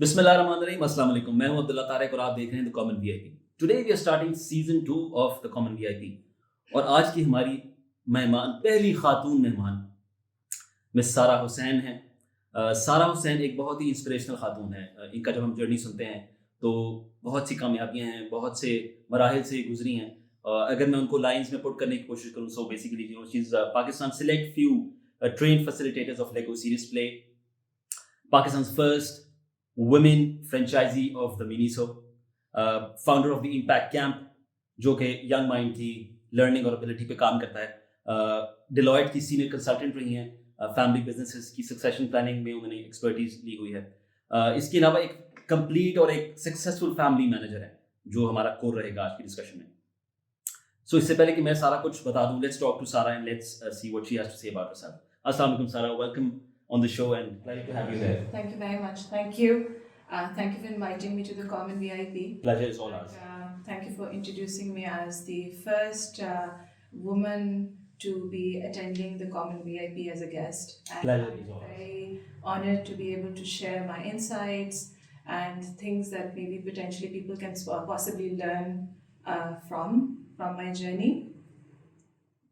बिस्मिल्लाहिर्रहमानिर्रहीम, अस्सलाम वालेकुम। मैं हूं अब्दुल्ला तारिक और आप देख रहे हैं the common VIP. Today we are starting season 2 of the common VIP और आज की हमारी मेहमान, पहली खातून मेहमान मिस सारा हुसैन हैं। सारा हुसैन एक बहुत ही इंस्पिरेशनल खातून है। इनका जब हम जर्नी सुनते हैं तो बहुत सी कामयाबियां हैं, बहुत से मराहिल से गुजरी हैं। अगर मैं उनको लाइंस में पुट करने की कोशिश करूं, so basically she is Pakistan select few train facilitators of Lego series play, Pakistan's first women franchisee of the Miniso, founder of the Impact Camp, जो कि यंग माइंड की लर्निंग और एबिलिटी पे काम करता है। डिलॉयट की सीनियर कंसल्टेंट रही हैं। फैमिली बिजनेसेस की सक्सेशन प्लानिंग में उन्होंने एक्सपर्टीज ली हुई है। इसके अलावा एक कंप्लीट और एक सक्सेसफुल फैमिली मैनेजर है, जो हमारा कोर रहेगा आज की डिस्कशन में। सो इससे पहले कि मैं सारा कुछ बता दूं, let's talk to Sara and let's see what she has to say about herself. अस्सलाम वालेकुम Sara, welcome on the show and glad to have you there. Thank you very much. Thank you. Thank you for inviting me to the Common VIP. Pleasure is all ours. Thank you for introducing me as the first woman to be attending the Common VIP as a guest. And Pleasure is all I'm very honored to be able to share my insights and things that maybe potentially people can possibly learn from my journey.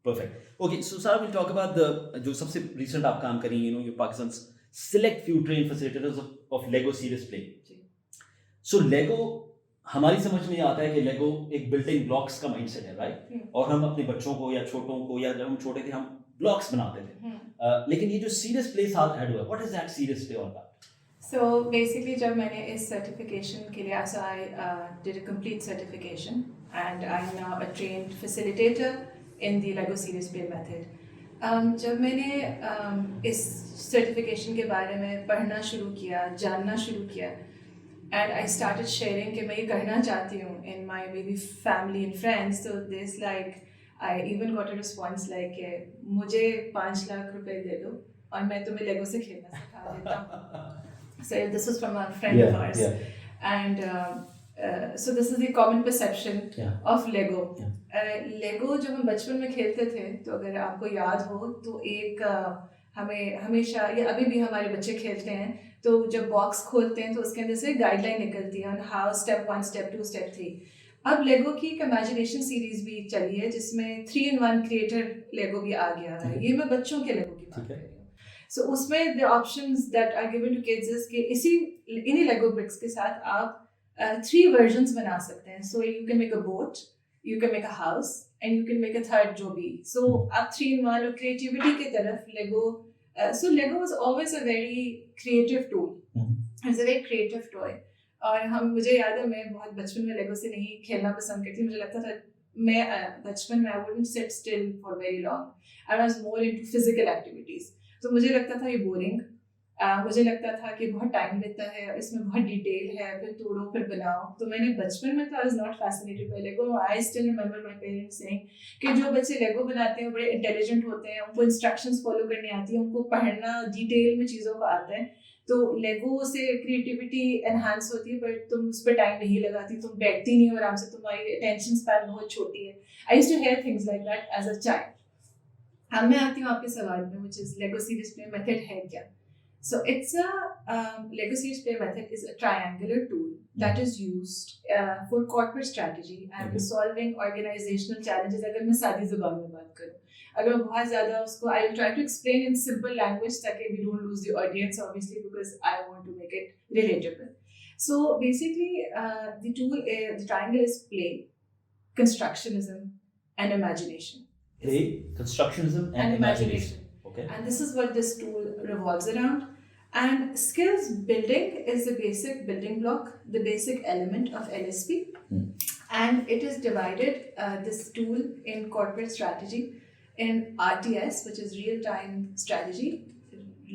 Perfect. Okay, so Sarah, we'll talk about the जो सबसे recent आप काम करी, your Pakistan's select few train facilitators of Lego Serious Play. So Lego हमारी समझ में आता है कि Lego एक building blocks का mindset है, right? और हम अपने बच्चों को या छोटों को या जब हम छोटे थे हम blocks बनाते थे। लेकिन ये जो Serious Play साथ ऐड हुआ, what is that Serious Play all about? So basically जब मैंने इस certification के लिए, so I did a complete certification and I'm now a trained facilitator in the Lego Serious Play method. जब मैंने इस सर्टिफिकेशन के बारे में पढ़ना शुरू किया, जानना शुरू किया, and I started sharing कि मैं ये करना चाहती हूँ in my maybe family and friends, so this like I even got a response like मुझे 5 लाख रुपए दे दो और मैं तुम्हें लेगो से खेलना सिखा देता हूँ. So this was from a friend of ours, and so this is the common perception of Lego. लेगो जब हम बचपन में खेलते थे तो अगर आपको याद हो तो एक हमें हमेशा, ये अभी भी हमारे बच्चे खेलते हैं, तो जब बॉक्स खोलते हैं तो उसके अंदर से गाइडलाइन निकलती है हाउ स्टेप 1 स्टेप 2 स्टेप 3. अब लेगो की एक इमेजिनेशन सीरीज भी चली है जिसमें 3-in-1 क्रिएटर लेगो भी आ गया है. ये मैं बच्चों के लेगो की बात कर रही हूँ. सो उसमें the options that are given to kids is कि इन्हीं लेगो ब्रिक्स के साथ आप 3 वर्जन्स बना सकते हैं. So you can make a boat, you can make a house and you can make a third जो भी. So आप 3-in-1 और creativity की तरफ Lego. So Lego was always a very creative tool. It's a very creative toy. और मुझे याद है मैं बहुत बचपन में Lego से नहीं खेलना पसंद करती. मुझे लगता था मैं बचपन में I wouldn't sit still for very long. I was more into physical activities. तो मुझे लगता था ये boring. मुझे लगता था कि बहुत टाइम लेता है, इसमें बहुत डिटेल है, फिर तोड़ो फिर बनाओ. तो मैंने बचपन में तो आई was not fascinated by Lego. I still remember my parents saying कि जो बच्चे लेगो बनाते हैं बड़े इंटेलिजेंट होते हैं, उनको इंस्ट्रक्शंस फॉलो करनी आती है, उनको पढ़ना डिटेल में चीज़ों को आता है. तो लेगो से क्रिएटिविटी एनहांस होती है, बट तुम उस पर टाइम नहीं लगाती, तुम बैठती नहीं आराम से, तुम्हारी अटेंशन स्पैन बहुत छोटी है. I used to hear things like that as a child. अब मैं आती हूँ आपके सवाल में, which is Lego series play method है क्या. So it's a Lego Serious Play method is a triangular tool that is used for corporate strategy and solving organizational challenges. अगर मैं सादी ज़ुबान में बात करूँ, अगर मैं बहुत ज़्यादा उसको, I will try to explain in simple language ताकि we don't lose the audience obviously because I want to make it relatable. So basically the tool, the triangle is play, constructionism and imagination. Play, constructionism and imagination. Okay. And this is what this tool revolves around. And skills building is the basic building block, the basic element of LSP. And it is divided, this tool, in corporate strategy, in RTS, which is real-time strategy,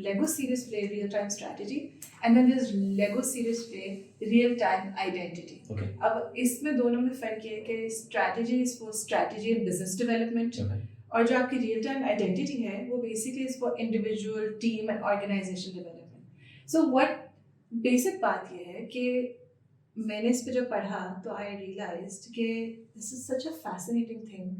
Lego Serious Play real-time strategy, and then there's Lego Serious Play real-time identity. Okay. अब इसमें दोनों में फर्क ये है कि strategy is for strategy and business development. Okay. और जो आपकी रियल टाइम आइडेंटिटी है वो basically is for individual, team and organisation development. So what basic बात ये है कि मैंने इस पे जब पढ़ा तो आई रियलाइज्ड कि this is such a fascinating thing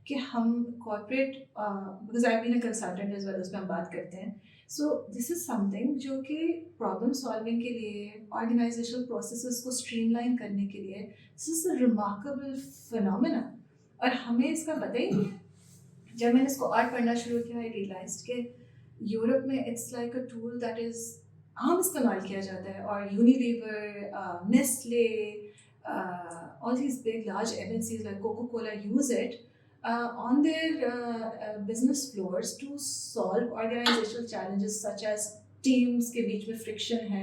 कि हम corporate, because I been a consultant as well, उस पर हम बात करते हैं सो दिस इज़ समथिंग जो कि प्रॉब्लम सॉल्विंग के लिए, ऑर्गेनाइजेशनल प्रोसेसेस को स्ट्रीमलाइन करने के लिए, this is a remarkable phenomena, और हमें इसका पता ही नहीं है। जब मैंने इसको और पढ़ना शुरू किया, आई रियलाइज्ड कि यूरोप में it's like a tool that is आम इस्तेमाल किया जाता है, और Unilever, Nestle, all these big large MNCs like Coca-Cola use it on their business floors to solve organizational challenges such as teams के बीच में friction है,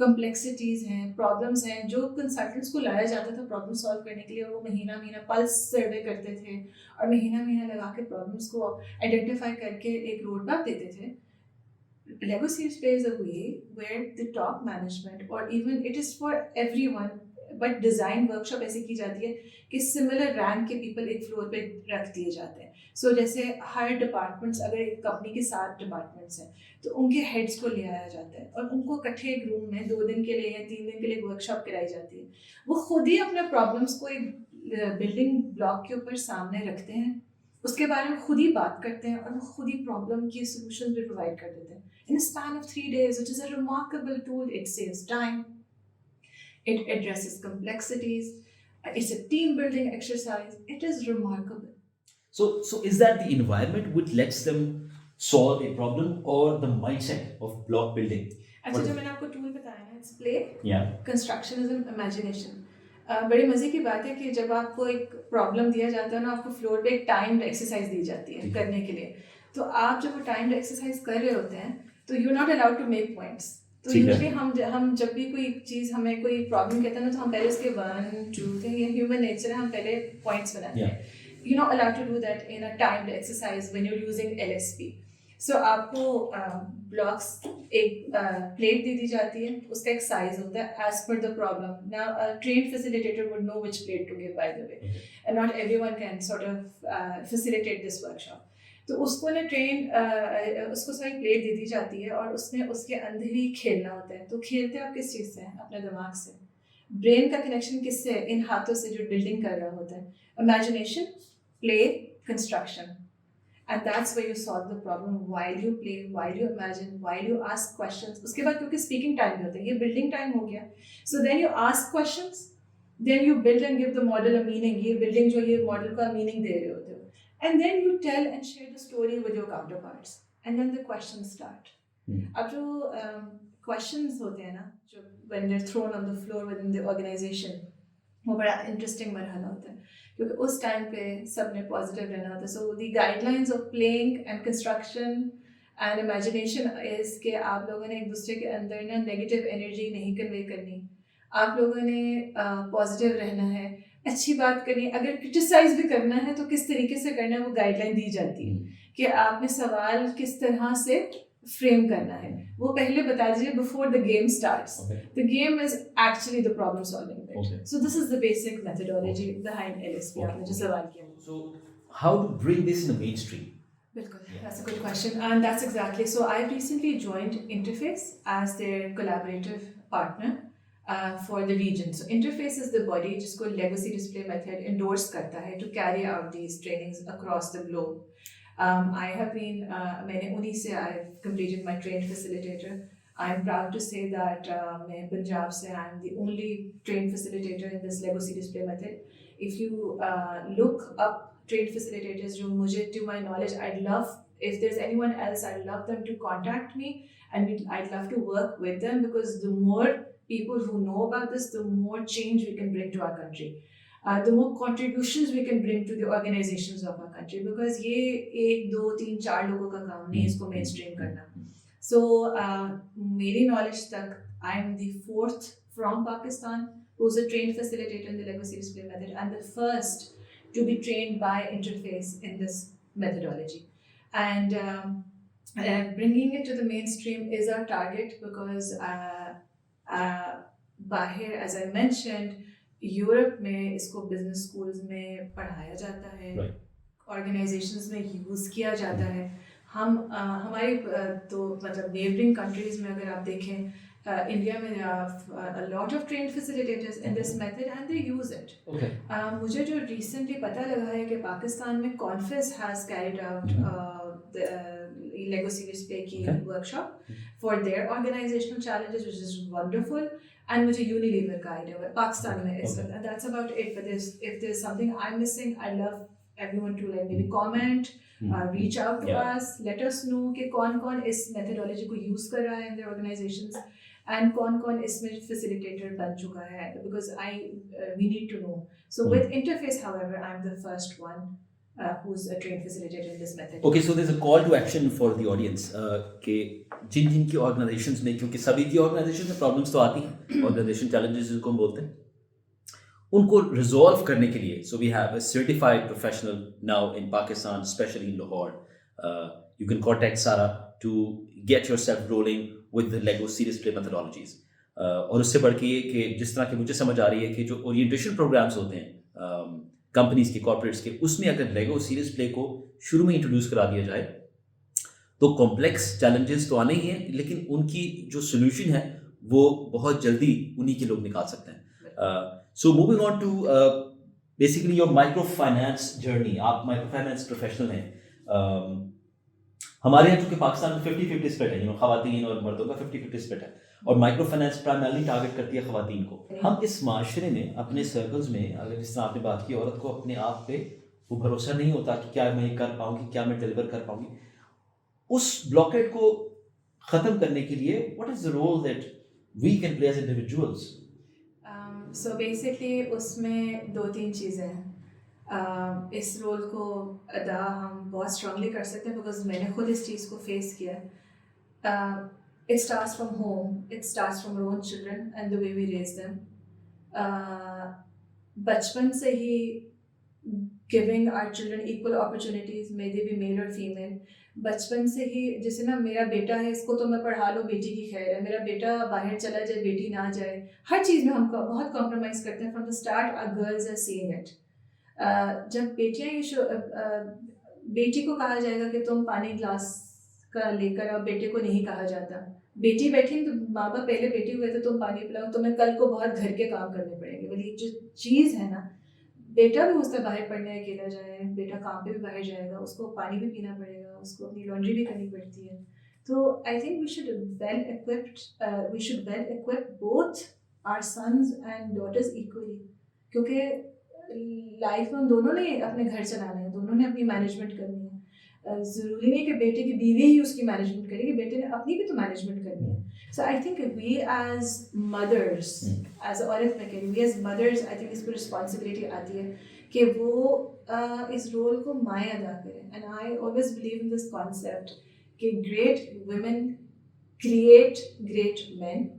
complexities हैं, problems हैं, जो consultants को लाया जाता था problem solve करने के लिए, वो महीना pulse survey करते थे और महीना लगा के problems को identify करके एक road map देते थे. Lego Series plays a way where the top management, or even it is for everyone, but design workshop ऐसे की जाती है कि सिमिलर रैंक के पीपल एक फ्लोर पे रख दिए जाते हैं. सो जैसे हर डिपार्टमेंट्स, अगर एक कंपनी के 7 डिपार्टमेंट्स हैं तो उनके हेड्स को ले आया जाता है और उनको इकट्ठे एक रूम में 2 दिन के लिए या 3 दिन के लिए वर्कशॉप कराई जाती है. वो खुद ही अपने प्रॉब्लम्स को एक बिल्डिंग ब्लॉक के ऊपर सामने रखते हैं, उसके बारे में खुद ही बात करते हैं और वो खुद ही प्रॉब्लम की सोल्यूशन भी प्रोवाइड कर देते हैं in a span of 3 days, which is a remarkable tool. It saves time, it addresses complexities, it's a team building exercise. It is remarkable. So is that the environment which lets them solve a problem, or the mindset of block building? अच्छा, जो मैंने आपको tool बताया ना, it's play, yeah, constructionism, imagination. बड़ी मज़े की बात है कि जब आपको एक प्रॉब्लम दिया जाता है ना, आपको फ्लोर पे एक टाइम्ड एक्सरसाइज दी जाती है करने के लिए. तो आप जब वो टाइम्ड एक्सरसाइज कर रहे होते हैं तो you are not allowed to make points. तो यूजुअली हम जब भी कोई चीज़, हमें कोई प्रॉब्लम कहता है ना, तो हम पहले उसके 1 2 3, ये ह्यूमन नेचर है, हम पहले पॉइंट्स बनाते हैं. You not allowed to do that in a timed exercise when you are using LSP. So आपको ब्लॉक्स एक प्लेट दे दी जाती है, उसका एक साइज होता है as per the problem. Now trained facilitator would know which plate to give, by the way, and not everyone can sort of facilitate this workshop. तो उसको ना उसको सारी प्लेट दे दी जाती है और उसमें उसके अंदर ही खेलना होता है. तो खेलते आप किस चीज़ से हैं? अपने दिमाग से. ब्रेन का कनेक्शन किससे? इन हाथों से जो बिल्डिंग कर रहा होता है. Imagination, play, construction, and that's where you solve the problem while you play, while you imagine, while you ask questions. उसके बाद क्योंकि speaking time भी होता है, ये building time हो गया. So then you ask questions, then you build and give the model a meaning. ये building जो ये model का meaning दे रहे होते हो. And then you tell and share the story with your counterparts. And then the questions start. अब जो questions होते हैं ना, जो when they're thrown on the floor within the organization, वो बड़ा interesting मरहला होता है क्योंकि उस टाइम पे सबने पॉजिटिव रहना होता है. So the guidelines of playing and construction and imagination is कि आप लोगों ने एक दूसरे के अंदर ना नेगेटिव एनर्जी नहीं कन्वे करनी. आप लोगों ने पॉजिटिव रहना है, अच्छी बात करनी है. अगर क्रिटिसाइज भी करना है तो किस तरीके से करना है, वो गाइडलाइन दी जाती है कि आपने सवाल किस तरह से फ्रेम करना है. वो पहले बता दीजिए before the game starts. The game is actually the problem solving bit. So this is the basic methodology behind LSP. आपने जो सवाल किया. So how to bring this in the mainstream? बिल्कुल, that's a good question, and that's exactly. So I've recently joined Interface as their collaborative partner for the region. So Interface is the body जिसको legacy display method endorse करता है to carry out these trainings across the globe. I have been, मैंने उन्हीं से I've completed my trained facilitator. I'm proud to say that मैं पंजाब से I'm the only trained facilitator in this Lego Series Play method. If you look up trained facilitators, जो मुझे to my knowledge, I'd love, if there's anyone else, I'd love them to contact me and I'd love to work with them, because the more people who know about this, the more change we can bring to our country. The more contributions we can bring to the organizations of our country, because ये 1 2 3 4 लोगों का काम नहीं है इसको mainstream करना. So मेरी knowledge तक I am the 4th from Pakistan who's a trained facilitator in the Lego Series Play method, and the first to be trained by Interface in this methodology. And bringing it to the mainstream is our target, because बाहर, as I mentioned, Europe में इसको business schools में पढ़ाया जाता है, organisations में use किया जाता है. हम हमारे तो मतलब नेबरिंग कंट्रीज़ में अगर आप देखें, India में there are a lot of trained facilitators in this method and they use it. Okay. मुझे जो recently पता लगा है कि पाकिस्तान में Confis has carried out the Lego Serious Play की workshop for their organizational challenges, which is wonderful. And मुझे Unilever का idea है पाकिस्तान में इस वक्त, and that's about it. But if there's something I'm missing, I'd love everyone to like maybe comment, reach out to us, let us know कि कौन इस methodology को use कर रहा है in their organizations. And कौन इसमें facilitator बन चुका है, because we need to know. So with Interface, however, I'm the first one who's a trained facilitator in this method. Okay, so there's a call to action for the audience कि जिन की organizations में, क्योंकि सभी की organizations में problems तो आती हैं, organization challenges जिनको हम बोलते हैं, उनको resolve करने के लिए, so we have a certified professional now in Pakistan, especially in Lahore. You can contact Sara to get yourself rolling with the Lego Serious Play methodologies. और उससे बढ़ के ये कि जिस तरह की मुझे समझ आ रही है कि जो ओरिएंटेशन प्रोग्राम्स होते हैं कंपनीज के, कॉर्पोरेट्स के, उसमें अगर लेगो सीरियस प्ले को शुरू में इंट्रोड्यूस करा दिया जाए तो कॉम्प्लेक्स चैलेंजेस तो आने ही हैं, लेकिन उनकी जो सोल्यूशन है वो बहुत जल्दी उन्हीं के लोग निकाल सकते हैं. So moving on to basically your micro finance journey. आप माइक्रो फाइनेंस प्रोफेशनल हैं. हमारे यहाँ चूँकि पाकिस्तान में 50-50 स्प्लिट है, ख़वातीन और मर्दों का 50-50 स्प्लिट है, और माइक्रो फाइनेंस प्राइमरली टारगेट करती है ख़वातीन को. हम इस माशरे में अपने सर्कल्स में, अगर जिस तरह आपने बात की, औरत को अपने आप पे वो भरोसा नहीं होता कि क्या मैं कर पाऊँगी, क्या मैं डिलीवर कर पाऊँगी, उस ब्लॉकेट को ख़त्म करने के लिए what is the role that we can play as individuals? So basically उसमें 2-3 चीज़ें हैं. इस रोल को अदा हम बहुत स्ट्रांगली कर सकते हैं, बिकॉज मैंने खुद इस चीज़ को फेस किया है. It starts from home, it starts from our own children and the way we raise them. बचपन से ही giving our children equal opportunities, may they be male और फीमेल. बचपन से ही, जैसे ना मेरा बेटा है, इसको तो मैं पढ़ा लो, बेटी की खैर है, मेरा बेटा बाहर चला जाए, बेटी ना जाए, हर चीज़ में हम बहुत कॉम्प्रोमाइज़ करते हैं. From the start our girls are seeing it. जब बेटी को कहा जाएगा कि तुम पानी ग्लास का लेकर आओ, बेटे को नहीं कहा जाता. बेटी बैठी तो माँ बाप पहले बेटी हुए तो तुम पानी पिलाओ, तुम्हें कल को बहुत घर के काम करने पड़ेंगे. बोली जो चीज़ है ना, बेटा भी उससे बाहर पढ़ने अकेला जाए, बेटा काम पे भी बाहर जाएगा, उसको पानी भी पीना पड़ेगा, उसको अपनी लॉन्ड्री भी करनी पड़ती है. तो I think we should well equip both our sons and daughters equally, क्योंकि लाइफ में दोनों ने अपने घर चलाना है, दोनों ने अपनी मैनेजमेंट करनी है. ज़रूरी नहीं कि बेटे की बीवी ही उसकी मैनेजमेंट करेगी, बेटे ने अपनी भी तो मैनेजमेंट करनी है. So I think we as mothers, as औरत में कह रही, we as mothers, I think इस पर रिस्पॉन्सिबिलिटी आती है कि वो इस रोल को माएँ अदा करें. And I always believe in this concept कि great women create great man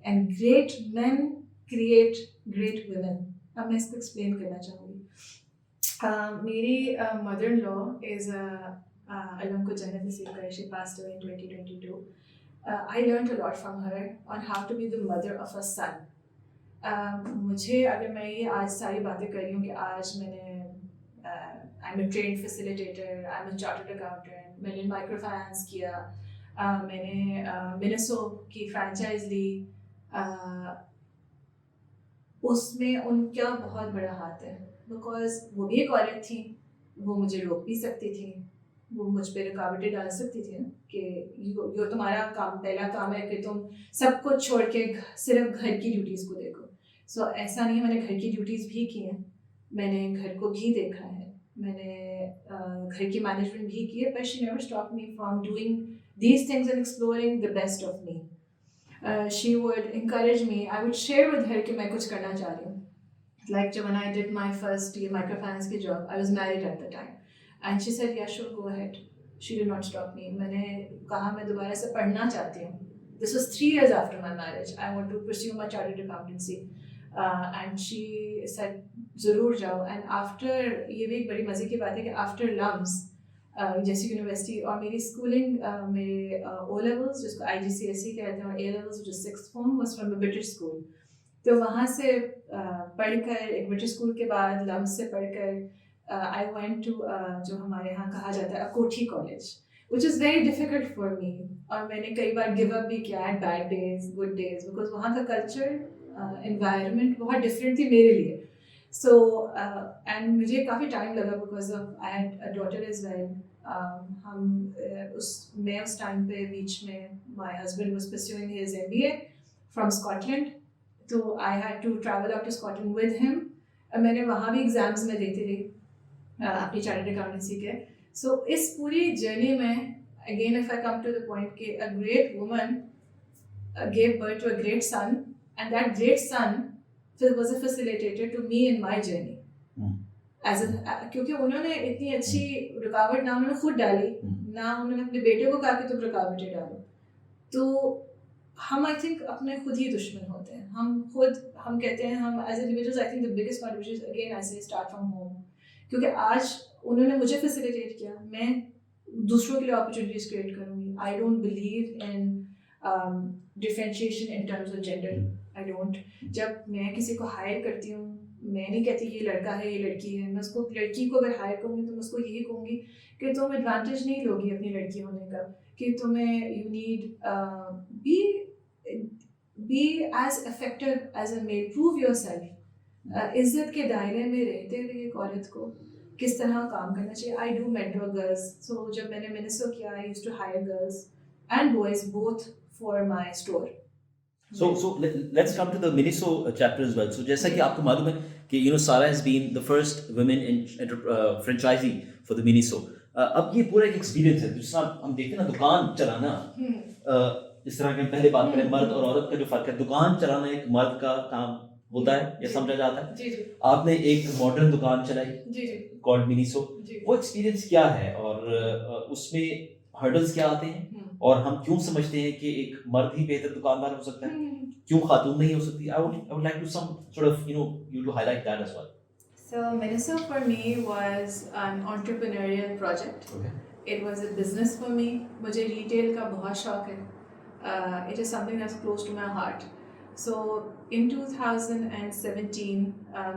and great man create great women. अब मैं इसको एक्सप्लेन करना चाहूँगी. मेरी mother in law is Allah को जन्नत नसीब करे, she passed away in 2022. I learned a lot from her on how to be the mother of a son. मुझे, अगर मैं ये आज सारी बातें कर रही हूँ कि आज मैंने I'm a trained facilitator, I'm a chartered accountant, मैंने माइक्रो फाइनेंस किया, मैंने मिनेसो की फ्रेंचाइज ली, उसमें उनका बहुत बड़ा हाथ है. बिकॉज वो भी एक औरत थी, वो मुझे रोक भी सकती थी, वो मुझ पर रुकावटें डाल सकती थी ना कि यो तुम्हारा काम, पहला काम है कि तुम सब कुछ छोड़ के सिर्फ घर की ड्यूटीज़ को देखो. सो ऐसा नहीं है, मैंने घर की ड्यूटीज़ भी की हैं, मैंने घर को भी देखा है, मैंने घर की मैनेजमेंट भी की है, but she never stop me from doing these things and exploring the best of me. She would encourage me. I would share with her कि मैं कुछ करना चाह रही हूँ. Like when I did my first year microfinance की job, I was married at the time, and she said, "Yeah, sure, go ahead." She did not stop me. मैंने कहा मैं दोबारा से पढ़ना चाहती हूँ. This was 3 years after my marriage. I want to pursue my chartered accountancy, and she said, "ज़रूर जाओ." And after, ये भी एक बड़ी मज़े की बात है कि after LUMS, जैसी यूनिवर्सिटी और मेरी स्कूलिंग, मेरे ओ लेवल्स जिसको IGCSE कहते हैं और A levels जो 6th form was from a British school. तो वहाँ से पढ़कर, एक ब्रिटिश स्कूल के बाद लम्स से पढ़कर आई वेंट टू जो हमारे यहाँ कहा जाता है अकोठी college, which is very difficult for me. और मैंने कई बार गिव अप भी किया at bad days, good days, because वहाँ का culture, environment बहुत different थी मेरे लिए. So and मुझे काफ़ी time लगा because of I had a daughter as well. मैं उस टाइम पे बीच में my husband was pursuing his MBA from Scotland, तो I had to travel out to Scotland with him. मैंने वहाँ भी एग्जाम्स में देती रही अपनी चार्टर्ड अकाउंटेंसी के. सो इस पूरी जर्नी में again if I come to the point कि a great woman gave birth to a great son, and that great son was a facilitator to me in my journey. क्योंकि उन्होंने इतनी अच्छी रुकावट ना उन्होंने खुद डाली, ना उन्होंने अपने बेटे को कहा कि तुम रुकावटें डालो. तो हम आई थिंक अपने खुद ही दुश्मन होते हैं. हम कहते हैं हम as individuals. I think the biggest contribution again I say start from home, क्योंकि आज उन्होंने मुझे फैसिलिटेट किया, मैं दूसरों के लिए अपॉर्चुनिटीज क्रिएट करूँगी. I don't believe in differentiation in terms of gender. I don't. जब मैं किसी को हायर करती हूँ, मैं नहीं कहती ये लड़का है ये लड़की है. मैं उसको लड़की को अगर हायर करूँगी तो मैं उसको यही कहूँगी कि तुम एडवांटेज नहीं लोगी अपनी लड़की होने का, कि तुम्हें you need be as effective as a male. Prove yourself. इज्जत के दायरे में रहते हुए एक औरत को किस तरह काम करना चाहिए. I do mentor girls. So जब मैंने Miniso किया, I used to hire girls and boys both for my store. So let's come to the Miniso chapter as well. So जैसा कि आपको मालूम है कि Sara has been the first women in franchisee for the Miniso. अब ये पूरा एक एक्सपीरियंस है. जिस तरह हम देखते हैं ना, दुकान चलाना, इस तरह के पहले बात करें मर्द और औरत का जो फर्क है. दुकान चलाना एक मर्द का काम होता है, ये समझा जाता है. जी जी. आपने एक मॉडर्न दुकान चलाई, जी जी, कॉल्ड मिनीसो. वो एक्सपीरियंस क्या है और उसमें हर्डल्स क्या आते हैं, और हम क्यों समझते हैं कि एक मर्द ही बेहतर दुकानदार हो सकता है, क्यों खातून नहीं हो सकती? I would like to some sort of you to highlight that as well. So Miniso for me was an entrepreneurial project. Okay. It was a business for me. मुझे retail का बहुत शौक है. It is something that's close to my heart. So in 2017,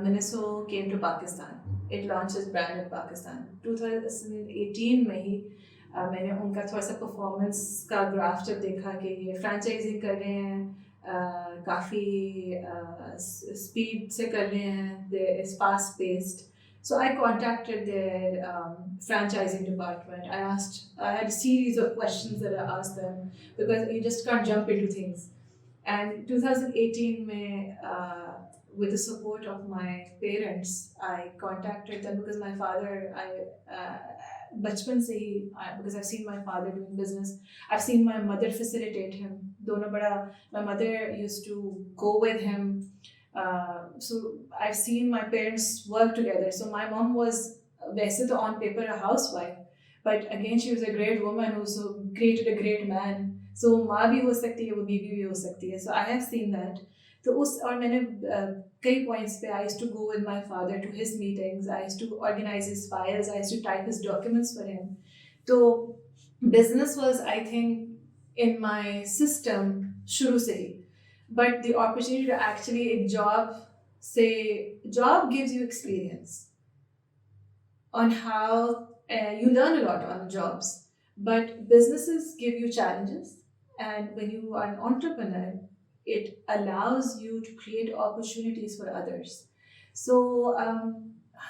Miniso came to Pakistan. It launched its brand in Pakistan. 2018 में ही मैंने उनका थोड़ा सा परफॉर्मेंस का ग्राफ जब देखा कि ये फ्रेंचाइजिंग कर रहे हैं, काफ़ी स्पीड से कर रहे हैं, they is fast paced. So I contacted their franchising department. I had a series of questions that I asked them, because you just can't jump into things. And 2018 में, with the support of my parents, I contacted them because my father, बचपन से ही, because I've seen my father doing business, I've seen my mother facilitate him. दोनों बड़ा, my mother used to go with him. So I've seen my parents work together. So my mom was वैसे तो on paper a housewife, but again she was a great woman who also created a great man. So माँ भी हो सकती है, वो बीवी भी हो सकती है. So I have seen that. तो और मैंने कई points पे I used to go with my father to his meetings. I used to organize his files. I used to type his documents for him. तो business was, I think, in my system शुरू से ही. But the opportunity to actually job gives you experience on how you learn a lot on jobs, but businesses give you challenges, and when you are an entrepreneur, it allows you to create opportunities for others. So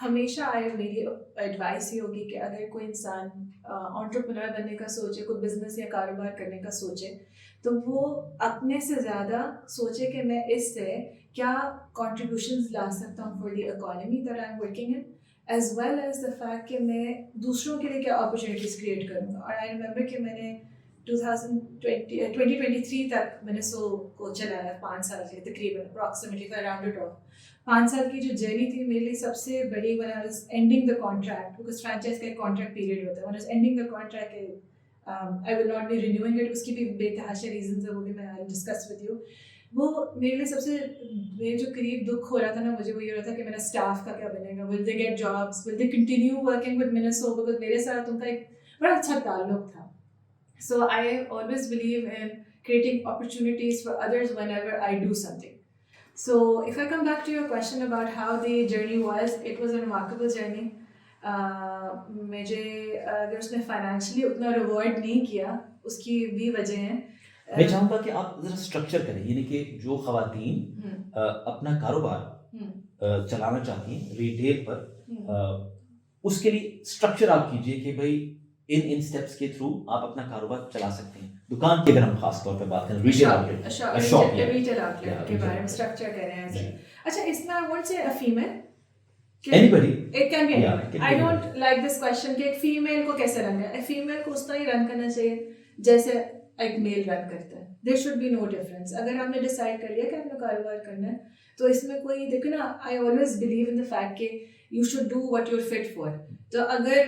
हमेशा मेरी advice ये होगी कि अगर कोई इंसान entrepreneur बनने का सोचे, कोई बिजनेस या कारोबार करने का सोचे, तो वो अपने से ज़्यादा सोचे कि मैं इससे क्या कंट्रीब्यूशंस ला सकता हूँ for the economy that I am working in, as well as the fact कि मैं दूसरों के लिए क्या अपॉर्चुनिटीज़ क्रिएट करूँगा. और आई रिमेंबर कि मैंने 2023 तक मैंने को चलाया, 5 साल के तकरीबन, अप्रॉक्सीमेटली अराउंड इट ऑफ 5 साल की जो जर्नी थी मेरे लिए सबसे बड़ी. when I was ending the contract, because franchise का एक contract period होता है, when I was ending the contract, I will not be renewing it. उसकी भी बेतहाशा रीजंस है, वो भी मैं I'll discuss with you. वो मेरे लिए सबसे मेरे जो करीब दुख हो रहा था ना, मुझे वो ये हो रहा था कि मेरा स्टाफ का क्या बनेगा. will they get jobs, will they continue working with Miniso, because मेरे साथ उनका एक बड़ा अच्छा ताल्लुक था. So I always believe in creating opportunities for others whenever I do something. So if I come back to your question about how the journey was, it was a remarkable journey. मुझे अगर उसने financially उतना reward नहीं किया, उसकी भी वजह है। मैं चाहूँगा कि आप ज़रा स्ट्रक्चर करें, यानी कि जो ख़वातीन अपना कारोबार चलाना चाहती हैं रिटेल पर, उसके लिए स्ट्रक्चर आप कीजिए कि भाई इन स्टेप्स के थ्रू आप अपना कारोबार चला सकते हैं। दुकान की अगर हम खास तौर पे बात करें, retail outlet, shop, retail outlet के बारे में स्ट्रक्चर कर रहे हैं। अच्छा, इसमें I want say a female, anybody, it can be yeah, anyone. it can I be don't anyone. like this question कि एक फीमेल को कैसे रन करना है। फीमेल को उस तरह ही रन करना चाहिए जैसे एक मेल रन करता है। There should be no difference. अगर आपने डिसाइड कर लिया कि आपने कारोबार करना है, तो इसमें कोई, देखो ना, I always believe in the fact कि you should do what you're fit for. तो अगर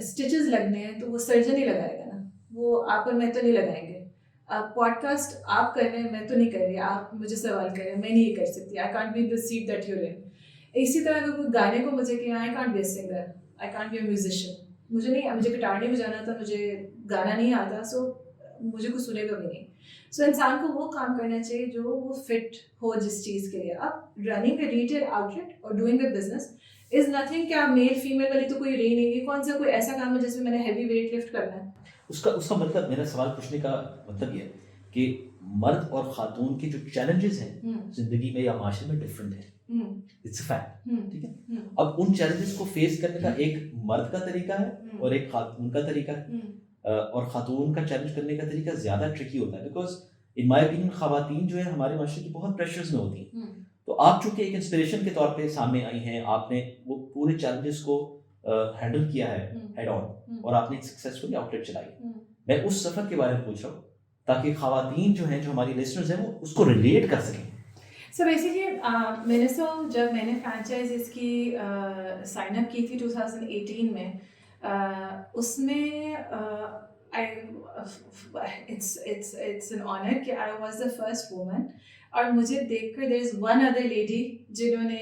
स्टिचेस लगने हैं तो वो सर्जन ही लगाएगा ना, वो आप और मैं तो नहीं लगाएंगे। पॉडकास्ट आप कर रहे हैं, मैं तो नहीं कर रही, आप मुझे सवाल कर रहे हैं, मैं नहीं कर सकती। I can't be the seat that you're in. इसी तरह अगर कोई गाने को मुझे कि I can't be a singer, I can't be a musician, मुझे गिटार नहीं बजाना था, मुझे गाना नहीं आता, सो मुझे कुछ सुनेगा भी नहीं। सो इंसान को वो काम करना चाहिए जो वो फिट हो जिस चीज़ के लिए। अब रनिंग अ रिटेल आउटलेट और doing a business is nothing. क्या मेल फीमेल वाली तो कोई रही नहीं, ये कौन सा कोई ऐसा काम है जिसमें मैंने हैवी वेट लिफ्ट करना है? उसका मतलब, मेरा सवाल पूछने का मतलब ये है कि मर्द और खातून के जो चैलेंजेस हैं जिंदगी में या माशरे में डिफरेंट है। इट्स अ फैक्ट, ठीक है। अब उन चैलेंजेस को फेस करने का एक मर्द का तरीका है और एक खातून का तरीका है, और खातून का चैलेंज करने का तरीका ज़्यादा ट्रिकी होता है, बिकॉज इन माय ओपिनियन खवातीन जो है हमारे माशरे की बहुत प्रेशर्स में होती हैं। तो आप चूंकि एक इंस्पिरेशन के तौर पे सामने आई हैं, आपने वो पूरे चैलेंजेस को हैंडल किया है हेड ऑन, और आपने सक्सेसफुली आउटलेट चलाई। मैं उस सफ़र के बारे में पूछ रहा हूँ ताकि खवातीन जो हैं, जो हमारी लिसनर्स हैं, वो उसको रिलेट कर सकें। सो बेसिकली जब मैंने फ्रेंचाइजीज की साइन अप की थी 2018 में, उसमें it's an honor कि I was the first woman, और मुझे देखकर there is one other lady जिन्होंने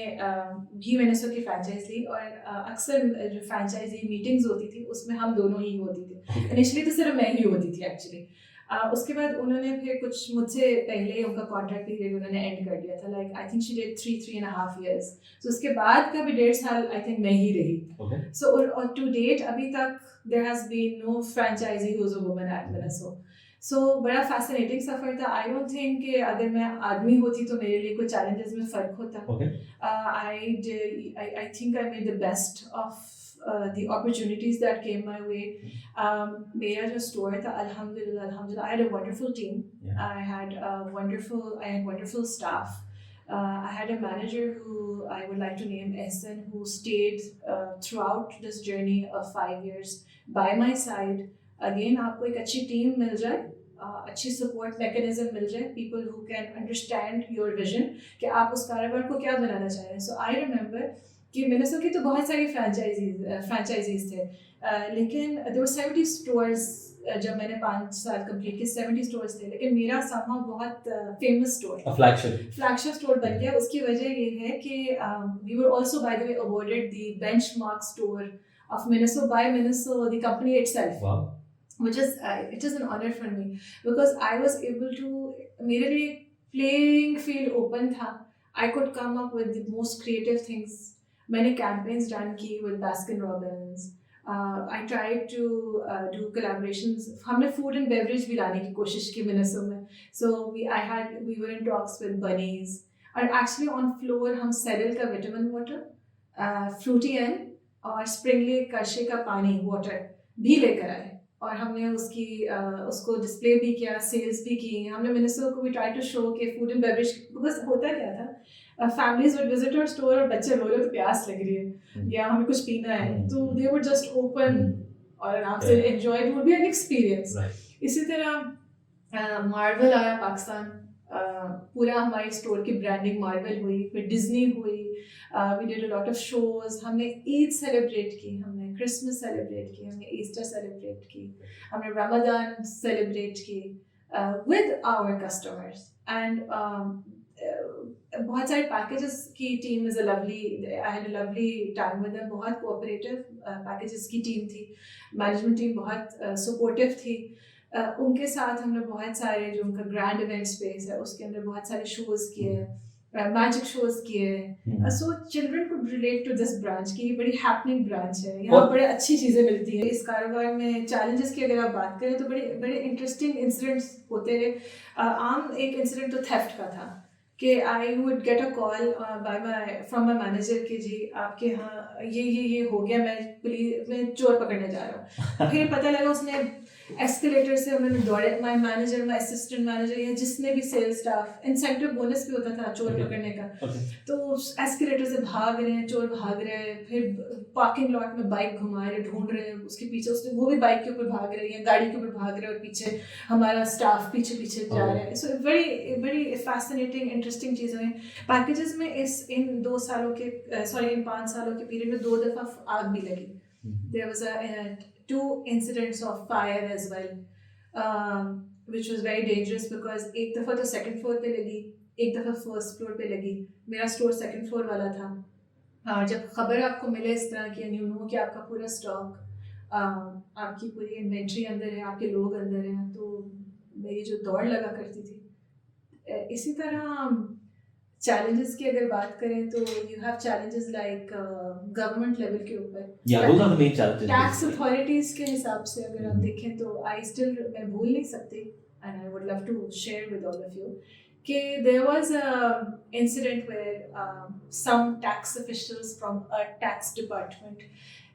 भी मिनेसो की फ्रेंचाइज ली, और अक्सर जो फ्रेंचाइजी मीटिंग्स होती थी उसमें हम दोनों ही होती थी। इनिशियली तो सिर्फ मैं ही होती थी एक्चुअली। उसके बाद उन्होंने फिर कुछ मुझसे पहले उनका कॉन्ट्रैक्ट पीरियड उन्होंने एंड कर दिया था, like I think she did 3.5 years। सो उसके बाद का भी 1.5 साल आई थिंक मैं ही रही। सो और टू डेट अभी तक there has been no franchisee who is a woman at Miniso. सो बड़ा फैसिनेटिंग सफ़र था। आई डोंट थिंक कि अगर मैं आदमी होती तो मेरे लिए कोई चैलेंजेस में फ़र्क होता। I think I made the best of the opportunities that came my way. मेरा जो स्टोर था, अल्हम्दुलिल्लाह, I had a wonderful team. Yeah. I had wonderful staff. I had a manager who I would like to name Ehsan, who stayed throughout this journey of 5 years by my side. Again, आपको एक अच्छी team मिल जाए, अच्छी support mechanism मिल जाए, people who can understand your vision कि आप उस कारोबार को क्या बनाना चाह रहे हैं। So I remember कि मिनेसो की तो बहुत सारी फ्रेंचाइजीज थे, लेकिन there were 70 stores जब मैंने 5 साल कंप्लीट किए, 70 stores थे, लेकिन मेरा somehow बहुत फेमस स्टोर, फ्लैगशिप स्टोर बन गया। उसकी वजह ये है कि we were also by the way awarded the benchmark store of Miniso by Miniso, the company itself. Wow. Which is it is an honor for me because I was able to, मेरे लिए playing field open था। I could come up with the most creative things. मैंने campaigns run की with Baskin Robbins. I tried to do collaborations. हमने food and beverage भी लाने की कोशिश की मिनेसो में. So we were in talks with Bunnies. And actually on floor हम Cedel का vitamin water, Fruity N और Spring Lake कशे का पानी water भी लेकर आए, और हमने उसको डिस्प्ले भी किया, सेल्स भी की। हमने मिनिसो को भी ट्राई टू शो के फूड एंड बेवरेज, बिकॉज होता क्या था, families would visit our store और बच्चे रो रहे तो प्यास लग रही है या हमें कुछ पीना है, तो दे वुड जस्ट ओपन और आराम से enjoy, it would be an experience. इसी तरह मार्वल आया पाकिस्तान, पूरा हमारी स्टोर की ब्रांडिंग मार्वल हुई, फिर डिज्नी हुई, we did a lot of shows. हमने ईद सेलिब्रेट की, हमने क्रिसमस सेलिब्रेट की, हमने ईस्टर सेलिब्रेट की, हमने रमजान सेलिब्रेट की विद आवर कस्टमर्स। एंड बहुत सारे पैकेजेस की team is a lovely, I had a lovely time with them. बहुत कोऑपरेटिव पैकेजेस की टीम थी, मैनेजमेंट टीम बहुत सपोर्टिव थी। उनके साथ हमने बहुत सारे, जो उनका ग्रैंड इवेंट स्पेस है उसके अंदर बहुत सारे शोज़ किए, मैजिक शोज किए। So children could relate to this branch की बड़ी हैपनिंग ब्रांच है, यहाँ बड़े अच्छी चीज़ें मिलती हैं। इस कारोबार में चैलेंजेस की अगर आप बात करें तो बड़े बड़े इंटरेस्टिंग इंसिडेंट्स होते रहे। आम एक इंसिडेंट तो थेफ्ट का था कि I would get a call from my manager कि जी आपके यहाँ ये हो गया, मैं चोर पकड़ने जा रहा हूँ। फिर पता लगा उसने एस्केलेटर से उन्होंने दौड़े, my manager, my assistant manager या जिसने भी सेल्स स्टाफ, इंसेंटिव बोनस भी होता था चोर पकड़ने का। तो एस्केलेटर से भाग रहे हैं, चोर भाग रहे हैं, फिर पार्किंग लॉट में बाइक घुमा रहे, ढूंढ रहे हैं उसके पीछे, उसने वो भी बाइक के ऊपर भाग रही है, गाड़ी के ऊपर भाग रहे हैं और पीछे हमारा स्टाफ पीछे पीछे जा रहा है। सो बड़ी बड़ी फैसिनेटिंग इंटरेस्टिंग चीज़ें हैं पैकेजेस में। इन 2 सालों के इन 5 सालों के पीरियड में 2 दफ़ा आग भी लगी। There was 2 incidents of fire as well, which was very dangerous because एक दफ़ा तो सेकंड फ्लोर पे लगी, एक दफ़ा फर्स्ट फ्लोर पे लगी। मेरा स्टोर सेकंड फ्लोर वाला था। जब खबर आपको मिले इस तरह की, यू नो कि आपका पूरा स्टॉक, आपकी पूरी इन्वेंट्री अंदर है, आपके लोग अंदर हैं, तो मेरी जो दौड़ लगा करती थी। इसी तरह चैलेंजेस की अगर बात करें तो you have challenges like government level के ऊपर, टैक्स अथॉरिटीज के हिसाब से अगर आप देखें तो मैं भूल नहीं सकती and I would love to share with all of you कि there was a incident where some tax officials from a tax department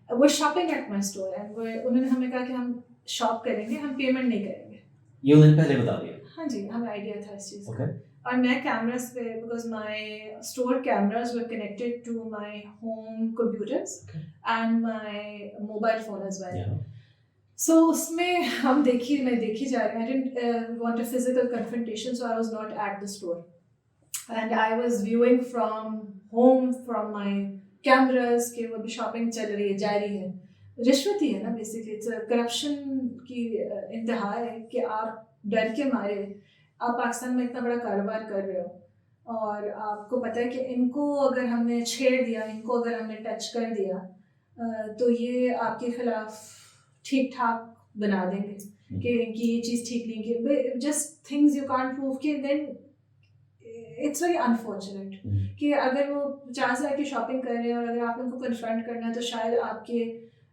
were shopping at my store and उन्होंने हमें कहा कि हम शॉप करेंगे, हम पेमेंट नहीं करेंगे। ये उन्होंने पहले बता दिया? हाँ जी, हमें आइडिया था इस चीज़ का। और मैं कैमरास पे, because my store cameras were connected to my home computers and my mobile phone as well. So उसमें मैं देखी जा रही, I didn't want a physical confrontation, so I was not at the store and I was viewing from home from my cameras कि वो भी shopping चल रही है, जारी है। रिश्वत ही है ना बेसिकली, इट्स करप्शन की इंतहा है कि आप डर के मारे, आप पाकिस्तान में इतना बड़ा कारोबार कर रहे हो और आपको पता है कि इनको अगर हमने छेड़ दिया, इनको अगर हमने टच कर दिया तो ये आपके खिलाफ ठीक ठाक बना देंगे कि इनकी ये चीज़ ठीक नहीं की, just things you can't prove कि देन इट्स वेरी अनफॉर्चुनेट कि अगर वो 50,000 की शॉपिंग कर रहे हैं और अगर आप उनको कन्फ्रंट करना है तो शायद आपके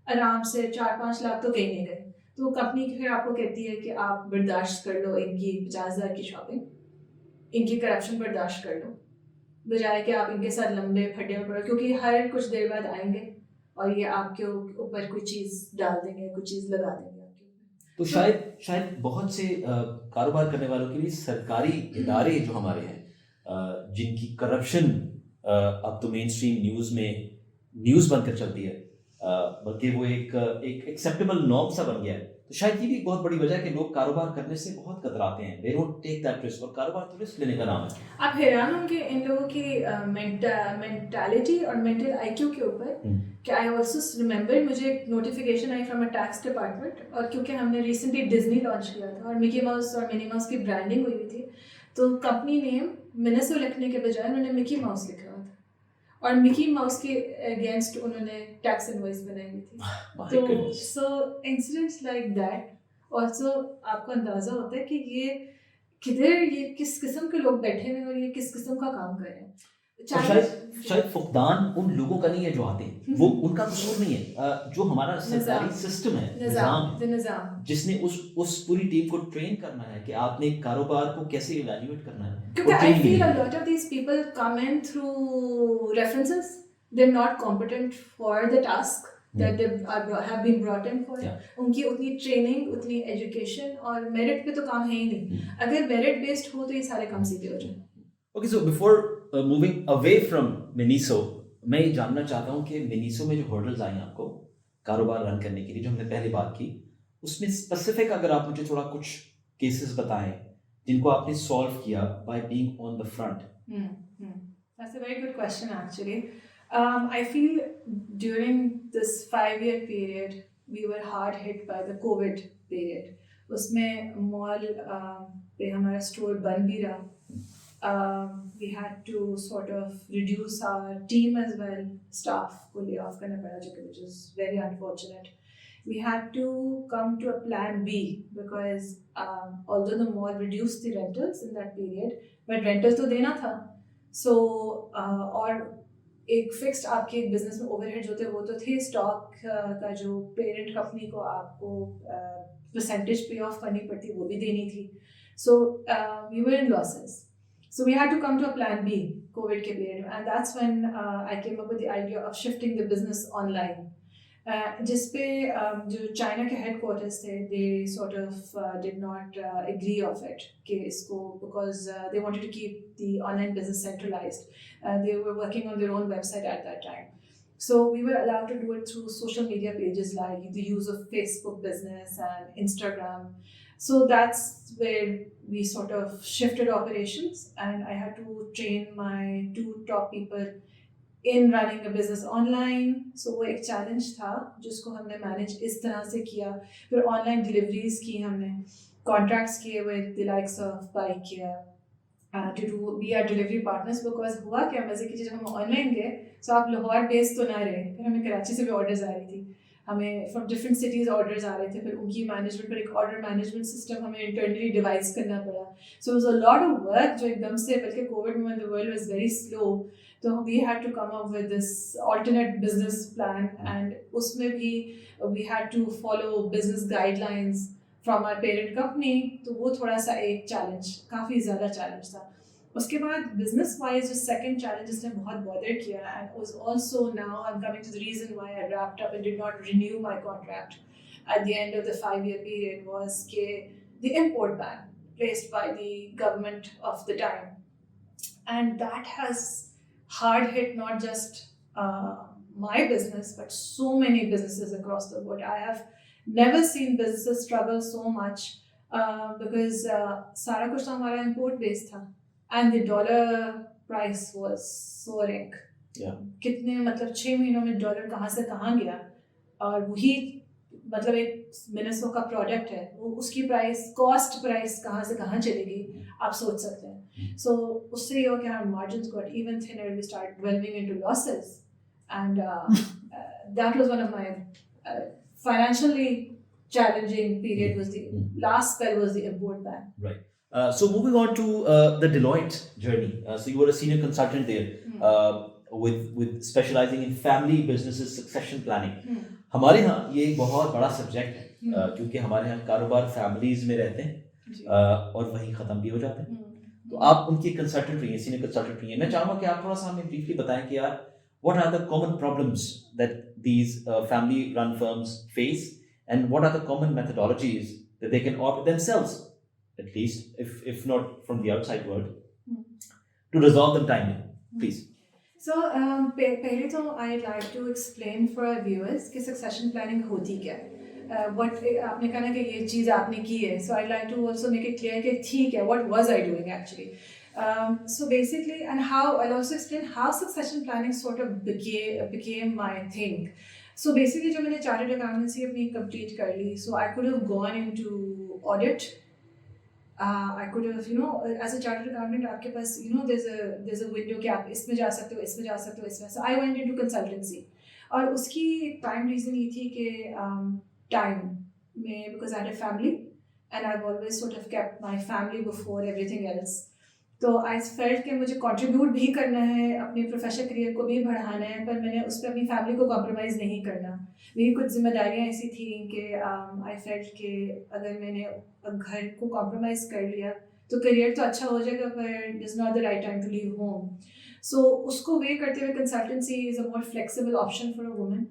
आराम से 4-5 लाख तो कहीं नहीं गए। तो कंपनी फिर आपको कहती है कि आप बर्दाश्त कर लो इनकी 50,000 की शॉपिंग, इनकी करप्शन बर्दाश्त कर लो, बजाय कि आप इनके साथ लंबे फड्डे में पड़ो, क्योंकि हर कुछ देर बाद आएंगे और ये आपके ऊपर कोई चीज़ डाल देंगे, कुछ चीज़ लगा देंगे आपके ऊपर। तो शायद बहुत से कारोबार करने वालों के लिए सरकारी इदारे जो हमारे हैं, जिनकी करप्शन अब तो मेन स्ट्रीम न्यूज़ बनकर चलती है, बल्कि वो एक एक्सेप्टेबल नॉर्म सा बन गया है, तो शायद ये भी बहुत बड़ी वजह है कि लोग कारोबार करने से बहुत कतराते हैं। They don't take that risk, और कारोबार तो रिस्क लेने का नाम है। आप हैरान होंगे इन लोगों की मेंटालिटी और मेंटल आईक्यू के ऊपर कि आई ऑल्सो रिमेंबर मुझे एक notification I from a tax department, और क्योंकि हमने रिसेंटली डिज्नी लॉन्च किया था और मिकी माउस और मिनी माउस की ब्रांडिंग हुई थी, तो कंपनी नेम मिनेसो लिखने के बजाय उन्होंने मिकी माउस लिखा हुआ था और मिकी माउस के अगेंस्ट उन्होंने टैक्स इनवॉइस बनाई हुई थी। तो सो इंसिडेंट्स लाइक दैट ऑल्सो आपको अंदाज़ा होता है कि ये किस किस्म के लोग बैठे हैं और ये किस किस्म का काम कर रहे हैं। शायद फुकदान उन लोगों का नहीं है जो आते हैं, वो उनका कसूर नहीं है, जो हमारा सरकारी सिस्टम है, निज़ाम जिसने उस पूरी टीम को ट्रेन करना है कि आपने कारोबार को कैसे इवैल्यूएट करना है। क्योंकि I feel a lot of these people come in through references, they are not competent for the task that they have been brought in for. उनकी उतनी ट्रेनिंग, उतनी एजुकेशन और मेरिट पे तो काम है ही नहीं। अगर मेरिट बेस्ड हो तो ये सारे काम सीधे हो जाए। Okay, so before moving away from Miniso, मैं ये जानना चाहता हूँ कि मिनीसो में जो हर्डल्स आए आपको कारोबार रन करने के लिए, जो हमने पहले बात की, उसमें स्पेसिफिक अगर आप मुझे थोड़ा कुछ केसेस बताएं जिनको आपने सॉल्व किया by being on the front. That's a very good question actually. I feel during this 5-year period we were hard hit by the COVID period. उसमें मॉल पे हमारा स्टोर बंद भी रहा। We had to sort of reduce our team as well, staff को lay off करना पड़ा, which is very unfortunate. We had to come to a plan B because although the mall reduced the rentals in that period, but rentals तो देना था, सो और एक fixed आपके एक बिजनेस में ओवरहेड्स होते हैं, वो तो थे। स्टॉक का जो पेरेंट कंपनी को आपको परसेंटेज पे ऑफ करनी पड़ती, वो भी देनी थी। So we were in losses, so we had to come to a plan B COVID के period में, and that's when I came up with the idea of shifting the business online. जिसपे जो चाइना के headquarters थे, they sort of did not agree of it कि इसको, because they wanted to keep the online business centralized. They were working on their own website at that time. So we were allowed to do it through social media pages like the use of Facebook business and Instagram. So that's where we sort of shifted operations, and I had to train my 2 top people in running a business online. So वो एक challenge था जिसको हमने manage इस तरह से किया। फिर online deliveries की हमने, contracts किए with the likes of Bike to do be our delivery partners, because हुआ क्या मजे की चीज़, हम online गए, so आप लाहौर based तो ना रहे, फिर हमें कराची से भी orders आ रही थी, हमें from different cities orders आ रहे थे, फिर उनकी management पर एक order management system हमें internally devise करना पड़ा। So it was a lot of work जो एकदम से, बल्कि COVID में when the world was very slow, तो we had to come up with this alternate business plan, and उसमें भी we had to follow business guidelines from our parent company, तो वो थोड़ा सा एक challenge, काफ़ी ज़्यादा challenge था। उसके बाद business wise जो second challenge जिसने बहुत bother किया, and was also, now I'm coming to the reason why I wrapped up and did not renew my contract at the end of the 5-year period, was the import ban placed by the government of the time, and that has hard hit not just my business but so many businesses across the board. I have never seen businesses struggle so much because सारा कुछ तो हमारा import based था, and the dollar price was soaring. कितने, मतलब 6 महीनों में dollar कहाँ से कहाँ गया, और वही मतलब एक मिनसो का प्रोडक्ट है, वो उसकी प्राइस, कॉस्ट प्राइस कहाँ से कहाँ चलेगी, आप सोच सकते हैं। सो उससे ये हो कि our margins got even thinner, we started delving into losses, and that was one of my financially challenging period. Was the last spell was the import ban. Right. So moving on to the Deloitte journey. So you were a senior consultant there with specializing in family businesses succession planning. हमारे यहाँ ये एक बहुत बड़ा subject है क्योंकि हमारे यहाँ कारोबार फैमिलीज में रहते हैं और वहीं ख़त्म भी हो जाते हैं। तो आप उनकी कंसल्टेंट रही हैं, सीनियर कंसल्टेंट रही हैं। मैं चाहूँगा कि आप थोड़ा सा हमें ब्रीफली बताएं कि यार what are the common problems that these family run firms face, and what are the common methodologies that they can offer themselves, at least if not from the outside world, to resolve them timely, please. So पहले तो I'd like to explain for our viewers कि succession planning होती क्या है। What आपने कहा ना कि ये चीज़ आपने की है, so I'd like to also make it clear कि ठीक है, what was I doing actually. So basically, and how I'll also explain how succession planning sort of became my thing. So basically, जब मैंने chartered accountancy अपनी complete कर ली, so I could have gone into audit. I could have, as a chartered accountant, आपके पास, there's a window कि आप इसमें जा सकते हो, इसमें जा सकते हो, इसमें. So I went into consultancy. और उसकी prime reason ये थी कि time में, because I had a family and I've always sort of kept my family before everything else. तो आई फेल्ट कि मुझे कंट्रीब्यूट भी करना है, अपने प्रोफेशनल करियर को भी बढ़ाना है, पर मैंने उस पर अपनी फैमिली को कॉम्प्रोमाइज़ नहीं करना। मेरी कुछ जिम्मेदारियाँ ऐसी थी कि आई फेल्ट कि अगर मैंने घर को कॉम्प्रोमाइज़ कर लिया तो करियर तो अच्छा हो जाएगा, पर it is not the right time to leave home. So उसको वे करते हुए consultancy is a more flexible option for a woman.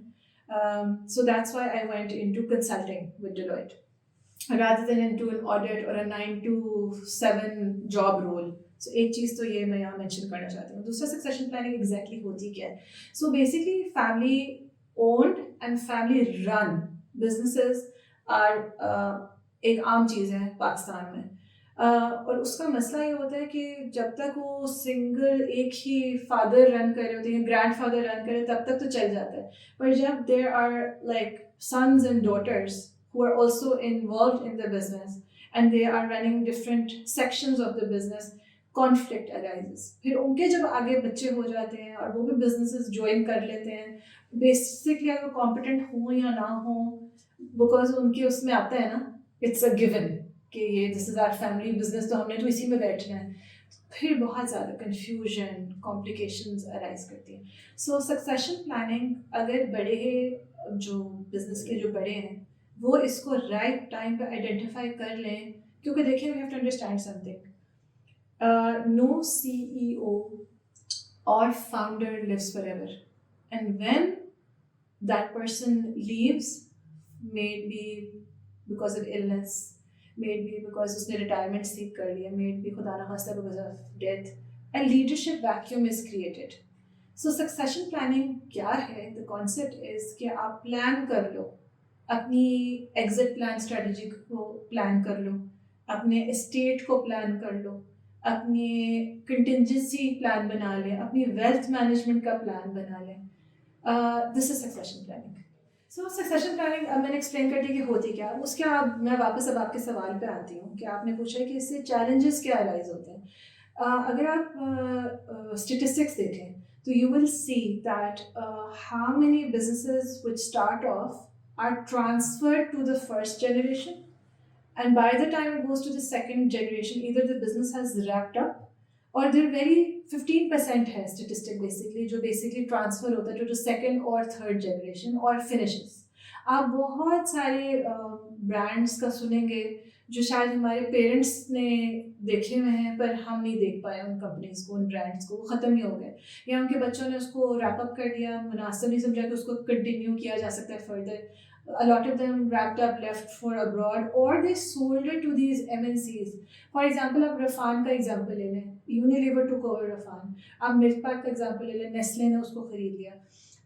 So that's why I went into consulting with Deloitte rather than into an audit or a 9 to 7 job role. So एक चीज़ तो ये मैं यहाँ mention करना चाहती हूँ। दूसरा, सक्सेशन प्लानिंग एग्जैक्टली होती क्या है? So basically family owned and family run businesses are एक आम चीज़ है पाकिस्तान में, और उसका मसला ये होता है कि जब तक वो सिंगल एक ही फादर रन कर रहे होते हैं, ग्रैंड फादर रन कर रहे, तब तक तो चल जाता है, पर जब there are like sons and daughters who are also involved in the business and they are running different sections of the business, conflict arises. फिर उनके जब आगे बच्चे हो जाते हैं और वो भी businesses join कर लेते हैं, basically अगर competent हो या ना हो, because उनके उसमें आता है ना, it's a given कि ये this is our family business, तो हमने तो इसी में बैठना है। फिर बहुत ज़्यादा कन्फ्यूजन कॉम्प्लिकेशंस अराइज करती हैं. सो सक्सेशन प्लानिंग अगर बड़े जो बिजनेस के जो बड़े हैं वो इसको राइट टाइम पे आइडेंटिफाई कर लें, क्योंकि देखिए we have to understand something, no CEO or founder lives forever, and when that person leaves, maybe because of illness, maybe because उसने retirement seek कर लिया, maybe खुदा ना खास्ता because of death, a leadership vacuum is created. So succession planning क्या है? The concept is कि आप plan कर लो, अपनी exit plan strategy को plan कर लो, अपने estate को plan कर लो, अपनी contingency plan बना लें, अपनी wealth management का plan बना लें. This is succession planning. So succession planning अब मैंने explain कर दी कि होती क्या. उसके बाद मैं वापस अब आपके सवाल पे आती हूँ कि आपने पूछा है कि इससे challenges क्या arise होते हैं. अगर आप statistics देखें तो you will see that how many businesses which start off are transferred to the first generation, and by the time it goes to the second generation, either the business has wrapped up और they're very 15% है statistic basically जो basically transfer होता है to the second or third generation और finishes. आप बहुत सारे brands का सुनेंगे जो शायद हमारे पेरेंट्स ने देखे हुए हैं पर हम नहीं देख पाए उन कंपनीज को, उन ब्रांड्स को, वो ख़त्म ही हो गए या उनके बच्चों ने उसको रैप अप कर दिया, मुनासिब नहीं समझा कि उसको कंटिन्यू किया जा सकता है further. A lot of them wrapped up, left for abroad, or they sold it to these MNCs. For example, आप रफान का एग्जांपल ले लें, Unilever took over रफान. आप मिल्क पैक का एग्जांपल ले लें, नेस्ले ने उसको खरीद लिया.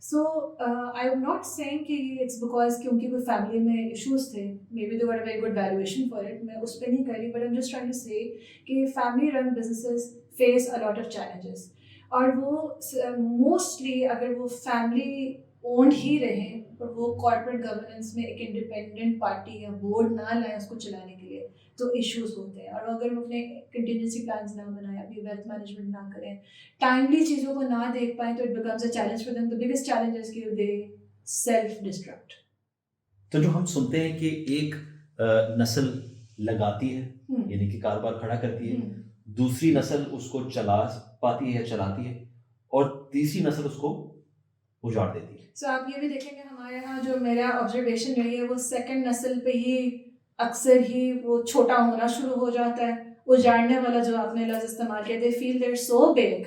So I am not saying कि it's because कि उनकी कोई फैमिली में issues थे, maybe they got a very good valuation for it, मैं उस पर नहीं कर रही, but I'm just trying to say कि family run businesses face a lot of challenges. और वो mostly अगर वो family owned ही रहें और वो कॉर्पोरेट गवर्नेंस में एक इंडिपेंडेंट पार्टी या बोर्ड ना लाएं उसको चलाने के लिए तो इश्यूज होते हैं. और अगर वो अपने कंटिजेंसी प्लान्स ना बनाएं, अपनी वेल्थ मैनेजमेंट ना करें, टाइमली चीज़ों को ना देख पाएं, तो it becomes a challenge for them. The biggest challenge is कि दे सेल्फ डिस्ट्रक्ट. तो जो हम सुनते हैं कि एक नस्ल लगाती है यानी कि कारोबार खड़ा करती है, दूसरी नस्ल उसको चला पाती है या चलाती है, और तीसरी नस्ल उसको उजाड़ देती है. सो आप ये भी देखेंगे हमारे यहाँ जो मेरा ऑब्जर्वेशन रही है वो सेकंड नस्ल पे ही अक्सर ही वो छोटा होना शुरू हो जाता है. उजाड़ने वाला जो आपने लफ्ज़ इस्तेमाल किया, they feel they're so big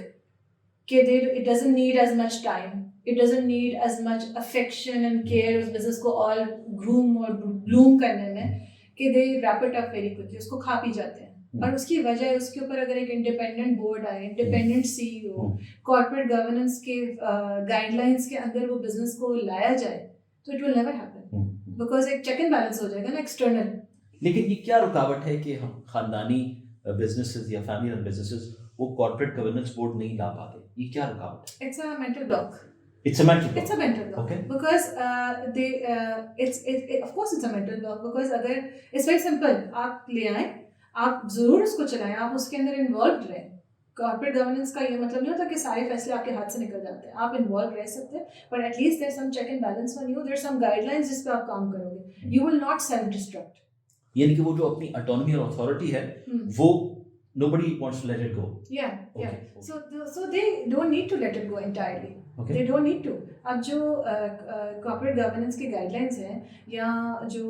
कि they it doesn't need as much time, it doesn't need as much affection and care उस बिजनेस को ऑल ग्रूम और ब्लूम करने में कि they wrap it up very quickly, उसको खा पी जाते हैं. और उसकी वजह है उसके ऊपर अगर एक इंडिपेंडेंट बोर्ड आए, इंडिपेंडेंट CEO, कॉर्पोरेट गवर्नेंस के गाइडलाइंस के अंदर वो बिजनेस को लाया जाए, तो it will never happen because एक चेक एंड बैलेंस हो जाएगा ना एक्सटर्नल. लेकिन ये क्या रुकावट है कि हम खानदानी बिजनेसेस या फैमिली रन बिजनेसेस वो कॉर्पोरेट गवर्नेंस बोर्ड नहीं ला पाते? ये क्या रुकावट है? It's a mental block. It's a mental block. It's a mental block. Okay. Because of course it's a mental block because अगर it's very simple, आप ले आए, आप ज़रूर उसको चलाएं, आप उसके अंदर इन्वॉल्व रहें. कॉर्पोरेट गवर्नेंस का ये मतलब नहीं होता कि सारे फैसले आपके हाथ से निकल जाते हैं. आप इन्वॉल्व रह सकते हैं, but at least there some check and balance on you, there some guidelines जिस पे आप काम करोगे. You will not self destruct. यानी कि वो जो अपनी ऑटोनॉमी और अथॉरिटी है वो nobody wants to let it go. Yeah. Okay. So they don't need to let it go entirely. Okay. They don't need to. अब जो कॉर्पोरेट गवर्नेंस के गाइडलाइंस हैं या जो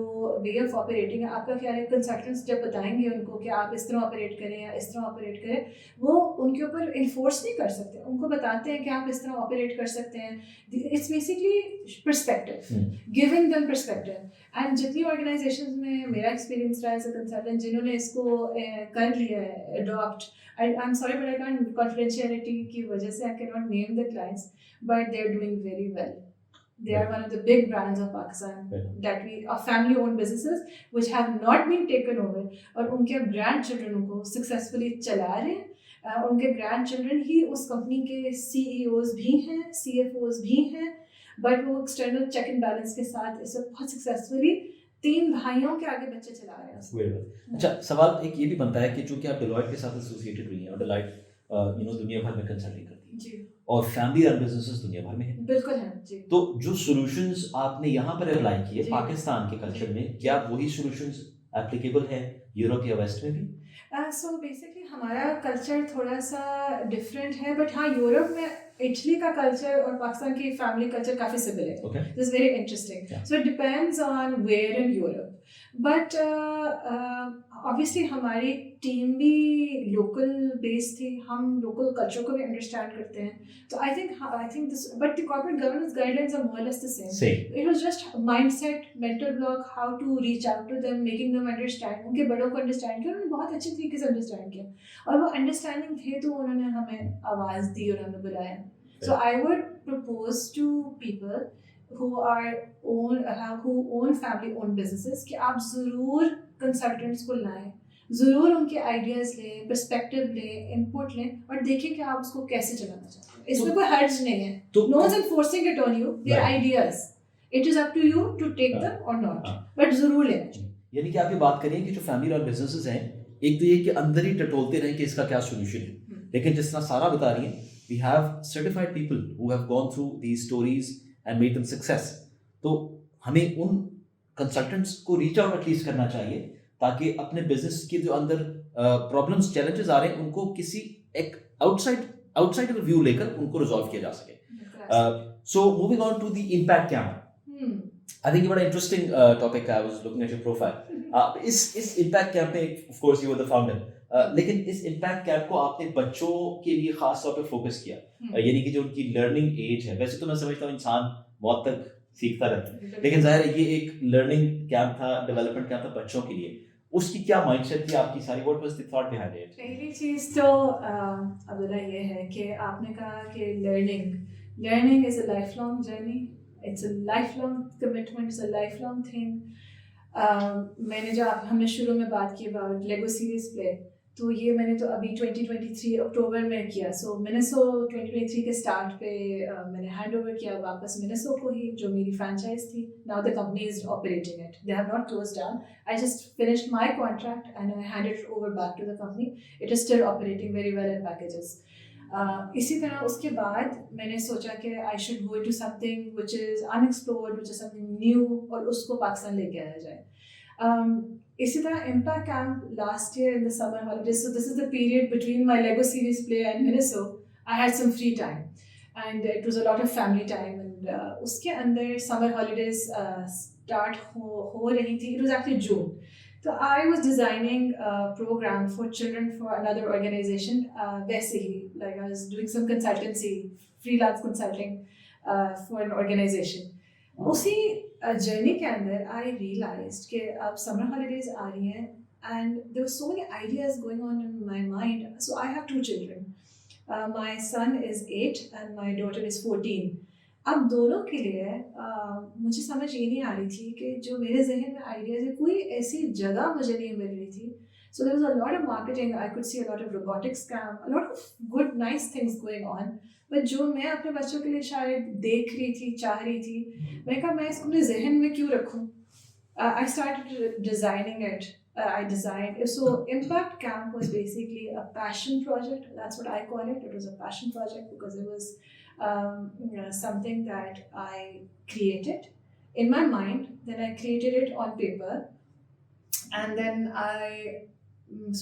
वे ऑफ ऑपरेटिंग है, आपका ख्याल है कंसल्टेंट्स जब बताएंगे उनको कि आप इस तरह ऑपरेट करें या इस तरह ऑपरेट करें, वो उनके ऊपर इन्फोर्स नहीं कर सकते. उनको बताते हैं कि आप इस तरह ऑपरेट कर सकते हैं. It's basically perspective, giving them perspective. And जितनी ऑर्गेनाइजेशंस में मेरा एक्सपीरियंस रहा एज अ कंसल्टेंट जिन्होंने इसको कर लिया है adopt, I'm sorry but I can't, confidentiality की वजह से I cannot name the clients, but they are doing very well. They are one of the big brands of Pakistan that we are family owned businesses which have not been taken over, और उनके grandchildren को successfully चला रहे हैं. उनके grandchildren ही उस company के CEOs भी हैं, CFOs भी हैं, but वो external check and balance के साथ इसे बहुत successfully 3 भाइयों के आगे बच्चे चला रहे हैं. अच्छा, सवाल एक ये भी बनता है कि चूंकि आप डेलॉयट के साथ एसोसिएटेड हुई हैं और डेलॉयट दुनिया भर में कंसल्टिंग करती है जी, और फैमिली रन बिजनेसेस दुनिया भर में है. बिल्कुल है जी. तो जो सॉल्यूशंस आपने यहाँ पर अप्लाई किए पाकिस्तान के कल्चर में, क्या वही सॉल्यूशंस एप्लीकेबल है यूरोप या वेस्ट में भी? सो बेसिकली हमारा कल्चर थोड़ा सा डिफरेंट है, बट हाँ यूरोप में इटली का कल्चर और पाकिस्तान की फैमिली कल्चर काफ़ी सिमिलर है. Okay. This very interesting. So it depends on where in Europe, but obviously हमारी टीम भी लोकल बेस थी, हम लोकल कल्चर को भी अंडरस्टैंड करते हैं. तो I think this, but the corporate governance guidelines are more or less the same. It was just mindset, mental block, how to reach out to them, making them understand. उनके बड़ों को understand किया, उन्होंने बहुत अच्छे तरीके से understand किया, और वो understanding थे तो उन्होंने हमें आवाज़ दी और हमें बुलाया. So I would propose to people who own family owned businesses कि आप ज़रूर consultants को लाएं, ज़रूर उनके आइडियाज़ लें, पर्सपेक्टिव लें, इनपुट लें, और देखें कि आप उसको कैसे चलाना चाहते हैं. इसमें कोई हर्ज नहीं है. No one's enforcing it on you. Their ideas. It is up to you to take them or not. But ज़रूर लेना चाहिए. यानी कि आप ये बात करिए कि जो फैमिली और बिजनेसेस हैं, एक तो ये कि अंदर ही टटोलते रहें कि इसका क्या सोल्यूशन है. लेकिन जिस तरह सारा बता रही है, we have certified people who have gone through these stories and made them success. तो हमें उन कंसल्टेंट्स को रीच आउट एटलीस्ट करना चाहिए, ताकि अपने बिजनेस के जो अंदर प्रॉब्लम्स चैलेंजेस आ रहे हैं उनको किसी एक आउटसाइड व्यू लेकर उनको रिजॉल्व किया जा सके. So moving on to the impact camp, I think ये बड़ा इंटरेस्टिंग टॉपिक है. I was looking at your profile. इस इम्पैक्ट कैंप में of course you were the founder, लेकिन इस इम्पैक्ट कैंप को आपने बच्चों के लिए खास तौर पे फोकस किया, यानी कि जो उनकी लर्निंग एज है. वैसे तो मैं समझता हूँ इंसान मौत तक सीखता रहता है, लेकिन जाहिर है ये एक लर्निंग कैंप था, डेवलपमेंट कैंप था बच्चों के लिए. उसकी क्या माइंडसेट थी आपकी सारी? What was the thought behind it? पहली चीज़ तो अब्दुल्ला ये है कि आपने कहा कि learning is a life long journey. It's a life long commitment, it's a life long thing. मैंने हमने शुरू में बात की अबाउट लेगो सीरीज प्ले, तो ये मैंने तो अभी 2023 अक्टूबर में किया. सो मिनेसो 2023 के स्टार्ट पे मैंने हैंड ओवर किया वापस मिनेसो को ही, जो मेरी फ्रेंचाइज थी. Now the company is operating it, they have not closed down. I just finished my contract and I handed it over back to the company. It is still operating very well in packages. इसी तरह उसके बाद मैंने सोचा कि I should go to something which is unexplored, which is something new, और उसको पाकिस्तान लेके आया जाए. इसी तरह impact camp last year in the summer holidays, so this is the period between my Lego series play and Miniso. I had some free time and it was a lot of family time, and उसके अंदर summer holidays start हो रही थी. It was actually June. So I was designing a program for children for another organization. वैसे ही, like I was doing some consultancy, freelance consulting for an organization. उसी journey के अंदर I realized कि अब summer holidays आ रही हैं, and there were so many ideas going on in my mind. So I have 2 children. My son is 8 and my daughter is 14. अब दोनों के लिए मुझे समझ ये नहीं आ रही थी कि जो मेरे जहन में आइडियाज़ है, कोई ऐसी जगह मुझे नहीं मिल रही थी. So there was a lot of marketing, I could see a lot of robotics camp, a lot of good nice things going on, but जो मैं अपने बच्चों के लिए शायद देख रही थी, चाह रही थी, मैं कहा मैं इसको अपने जहन में क्यों रखूँ. I started designing it. I designed it. So Impact Camp was basically a passion project. That's what I call it. It was a passion project because it was something that I created in my mind. Then I created it on paper, and then I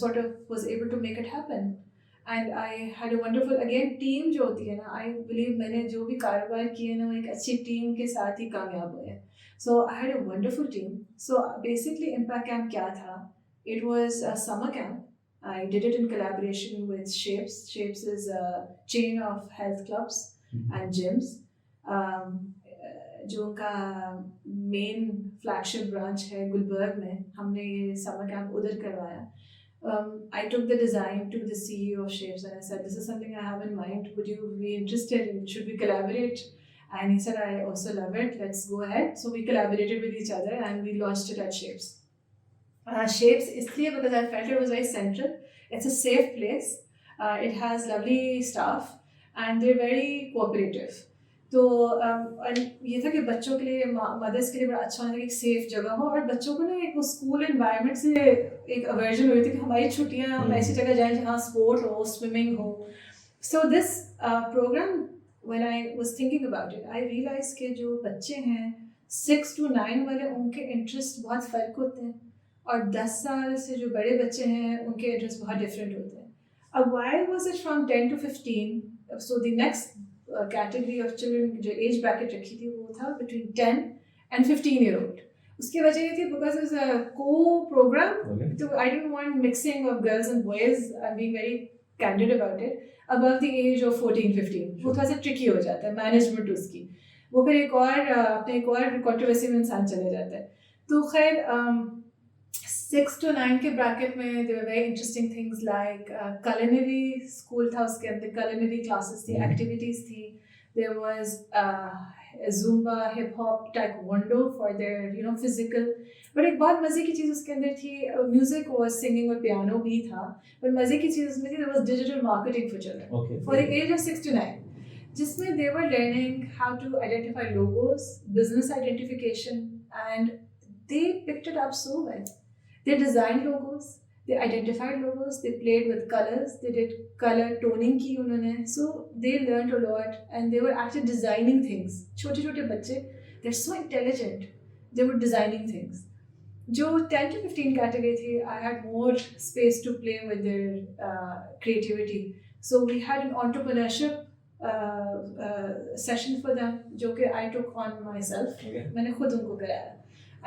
sort of was able to make it happen. And I had a wonderful, again, team जो होती है ना, I believe मैंने जो भी कारोबार किए ना, वो एक अच्छी टीम के साथ ही कामयाब हुए. So I had a wonderful team. So basically Impact Camp क्या था? It was a summer camp. I did it in collaboration with Shapes. Shapes is a chain of health clubs and gyms. जो उनका main flagship branch है गुलबर्ग में, हमने ये summer camp उधर करवाया. I took the design to the CEO of Shapes and I said, this is something I have in mind. Would you be interested? Should we collaborate? And he said, I also love it. Let's go ahead. So we collaborated with each other and we launched it at Shapes. Shapes इसलिए because I felt it was very central. It's a safe place. It has lovely staff and they're very cooperative. तो ये था कि बच्चों के लिए, mother's के लिए बड़ा अच्छा होना था कि एक सेफ जगह हो, और बच्चों को ना एक वो स्कूल एनवायरनमेंट से एक अवर्जन हुई थी कि हमारी छुट्टियाँ हम ऐसी जगह जाएं जहाँ स्पोर्ट हो, स्विमिंग हो. So this program, when I was thinking about it, I realized कि जो बच्चे हैं 6 to 9 वाले, उनके इंटरेस्ट बहुत फ़र्क होते हैं. और 10 साल से जो बड़े बच्चे हैं उनके इंटरेस्ट बहुत डिफरेंट होते हैं. अब why was it from 10 to 15? So the next category of children जो एज ब्रैकेट रखी थी वो था between 10 and 15-year-old. उसकी वजह ये थी because it was a co-program. Okay. So I didn't want mixing of girls and boys. I'm being very candid about it. Above the age of 14-15 वो थोड़ा सा tricky हो जाता है मैनेजमेंट उसकी. वो फिर अपने एक और कंट्रोवर्सी में इंसान चले जाता है. तो खैर 6 to 9 के ब्रैकेट में there were very interesting things like culinary school था, उसके अंदर culinary classes थी, activities थी. There was Zumba, hip hop, taekwondo for their physical. But एक बहुत मजे की चीज़ उसके अंदर थी, music was singing और piano भी था. But मजे की चीज़ उसमें थी there was digital marketing for children. Okay. For the age of 6 to 9. जिसमें they were learning how to identify logos, business identification, and they picked it up so well. They designed logos, they identified logos, they played with colors, they did color toning की उन्होंने. So they learned a lot and they were actually designing things. छोटे छोटे बच्चे, they're so intelligent. They were designing things. जो 10 to 15 category थी, I had more space to play with their creativity. So we had an entrepreneurship session for them, जो कि I took on myself. Okay. मैंने खुद उनको कराया.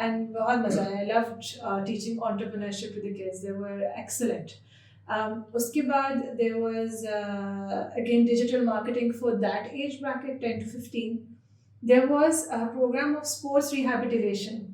And बहुत मजा आया. I loved teaching entrepreneurship to the kids. They were excellent. उसके बाद there was again digital marketing for that age bracket 10 to 15. There was a program of sports rehabilitation.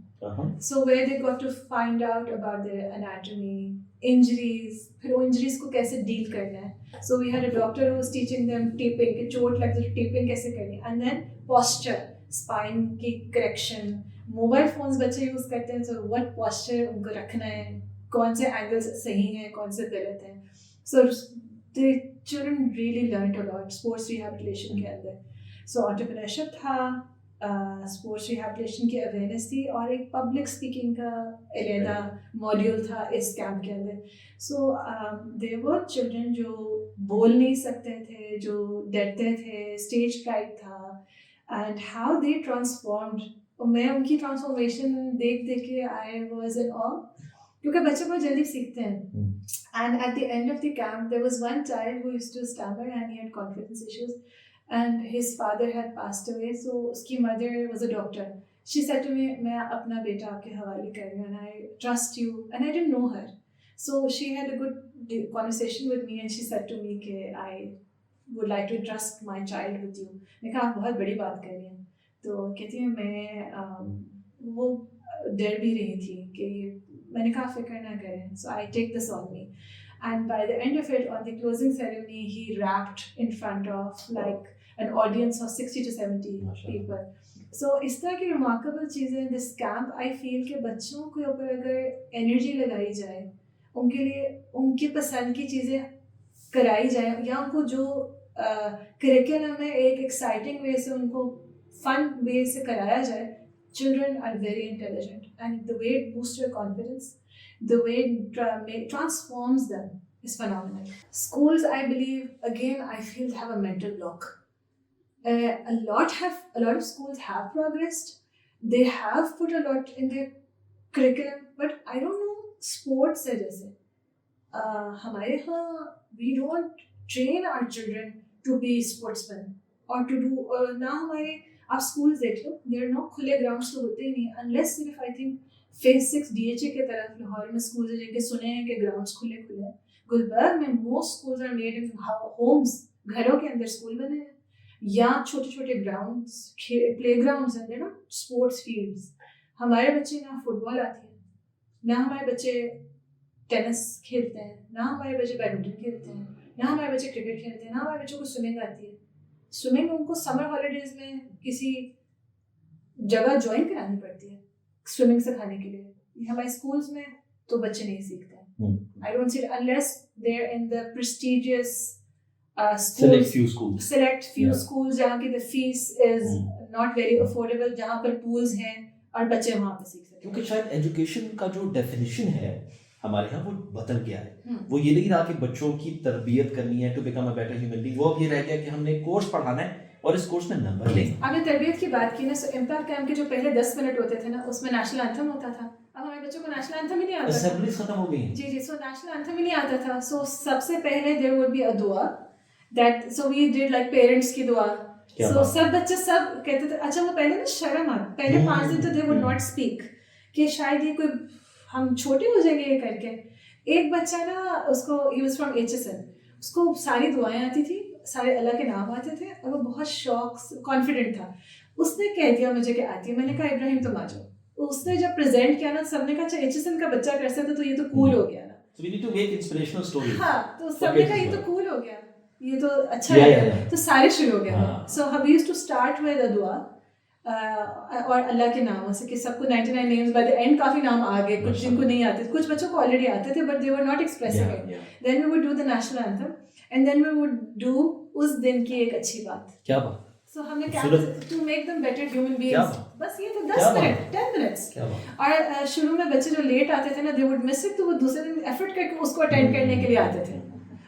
So where they got to find out about their anatomy, injuries, फिर वो injuries को कैसे deal करना है. So we had a doctor who was teaching them taping, कि चोट लग जाए taping कैसे करनी है. And then posture, spine की correction. मोबाइल फोन्स बच्चे यूज़ करते हैं, सो व्हाट पोस्चर उनको रखना है, कौन से एंगल्स सही हैं, कौन से गलत हैं. So the children really learn a lot sports rehabilitation के अंदर. सो एंटरप्रेन्योरशिप था, स्पोर्ट्स रिहैबिलिटेशन की अवेयरनेस थी, और एक पब्लिक स्पीकिंग का अलहदा मॉड्यूल था इस कैंप के अंदर. सो देयर वर चिल्ड्रन जो बोल नहीं सकते थे, जो डरते थे, स्टेज फ्राइट था, एंड हाउ दे ट्रांसफॉर्म्ड. और मैं उनकी ट्रांसफॉर्मेशन देख के आई वाज इन ऑ, क्योंकि बच्चे बहुत जल्दी सीखते हैं. And at the end of the camp there was one child who used to stammer and he had confidence issues and his father had passed away. So उसकी mother was a doctor. She said to me, मैं अपना बेटा आपके हवाले कर रही हूँ and I trust you, and I didn't know her. So she had a good conversation with me and she said to मी कि I would like to trust my child with you. मैंने कहा आप बहुत बड़ी बात कर रही हैं. तो कहती है मैं वो डर भी रही थी कि मैंने कहा फिक्र ना करें. So I take this on me, and by the end of it on the closing ceremony he rapped in front of like an audience of 60 to 70 people. So इस तरह की रिमार्केबल चीज़ें दिस कैंप. आई फील कि बच्चों के ऊपर अगर energy लगाई जाए, उनके लिए उनकी पसंद की चीज़ें कराई जाए, या उनको जो करिकुलम है एक एक्साइटिंग वे से, उनको फन वे से कराया जाए. Children are very intelligent, and the way it boosts your confidence, the way it transforms them is phenomenal. Schools, I believe, again, I feel have a mental block. A lot of schools have progressed. They have put a lot in their curriculum, but I don't know sports है जैसे. हमारे यहाँ we don't train our children to be sportsmen or to do ना हमारे. आप schools देख लो, there no खुले grounds तो होते ही नहीं, अनलेस सिर्फ आई थिंक फेज 6 DHA के तरफ लाहौर में स्कूल्स हैं जिनके सुने हैं कि ग्राउंड्स खुले हैं. गुलबर्ग में most schools are made in homes, घरों के अंदर स्कूल बने हैं, या छोटे छोटे ग्राउंड्स, प्ले ग्राउंड्स हैं, ना स्पोर्ट्स फील्ड्स. हमारे बच्चे ना फुटबॉल आती है, ना हमारे बच्चे टेनिस खेलते हैं, ना हमारे बच्चे बैडमिंटन खेलते हैं, ना हमारे बच्चे क्रिकेट खेलते हैं, ना हमारे बच्चों को स्विमिंग आती है. स्विमिंग उनको समर हॉलीडेज में किसी जगह ज्वाइन करानी पड़ती है स्विमिंग सिखाने के लिए. हमारे स्कूल्स में तो बच्चे नहीं सीखते हैं. I don't see it unless they are in the prestigious select few schools जहाँ की the fees is not very affordable, जहाँ पर pools हैं और बच्चे वहाँ पे सीख सकते हैं. क्योंकि शायद एजुकेशन का जो डेफिनेशन है हमारे यहाँ वो बदल गया है. वो ये नहीं रहा कि बच्चों की तरबियत करनी है to become a better human being. वो अब ये रह गया कि हमने कोर्स पढ़ाना है और इस कोर्स में नंबर लेंगे. आपने तरबियत की बात की ना, सो इम्पैक्ट कैंप के जो पहले 10 मिनट होते थे ना, उसमें नेशनल एंथम होता था. अब हमारे बच्चों को नेशनल एंथम ही नहीं आता था। असेंबलीज खत्म हो गई हैं। जी, सो नेशनल एंथम ही नहीं आता था। सो सबसे पहले देयर वुड बी अ दुआ that, so we did like parents की दुआ। सो सब बच्चे सब कहते थे, अच्छा वो पहले ना शर्म आती, पहले 5 दिन तो दे वुड नॉट स्पीक कि शायद ये कोई हम छोटे हो जाएंगे ये करके। एक बच्चा ना, उसको ही वाज फ्रॉम HSN, उसको सारी दुआएं आती थी, सारे अल्लाह के नाम आते थे और वो बहुत शौक कॉन्फिडेंट था। उसने कह दिया मुझे कि आती है। मैंने कहा इब्राहिम तुम आ जाओ। उसने जब प्रेजेंट किया ना, सबने कहा अच्छा HSN का बच्चा कर सकता तो ये तो कूल हो गया ना। So we need to make inspirational stories. हाँ, तो सबने कहा ये तो कूल हो गया, ये तो अच्छा है। तो सारे शुरू हो गए। So we used to start with a दुआ और अल्लाह के नामों से, कि सबको 99 नेम्स बाय द एंड काफी नाम आ गए। कुछ जिनको नहीं आते, कुछ बच्चों को ऑलरेडी आते थे but they were not expressing it. Then we would do the national anthem and then we would do उस दिन की एक अच्छी बात। क्या बात? सो हमने क्या to make them better human beings, बस ये तो 10 मिनट 10 मिनट्स। और शुरू में बच्चे जो लेट आते थे ना, दे वुड मिस इट, तो वो दूसरे दिन एफर्ट करके उसको अटेंड करने के लिए आते थे।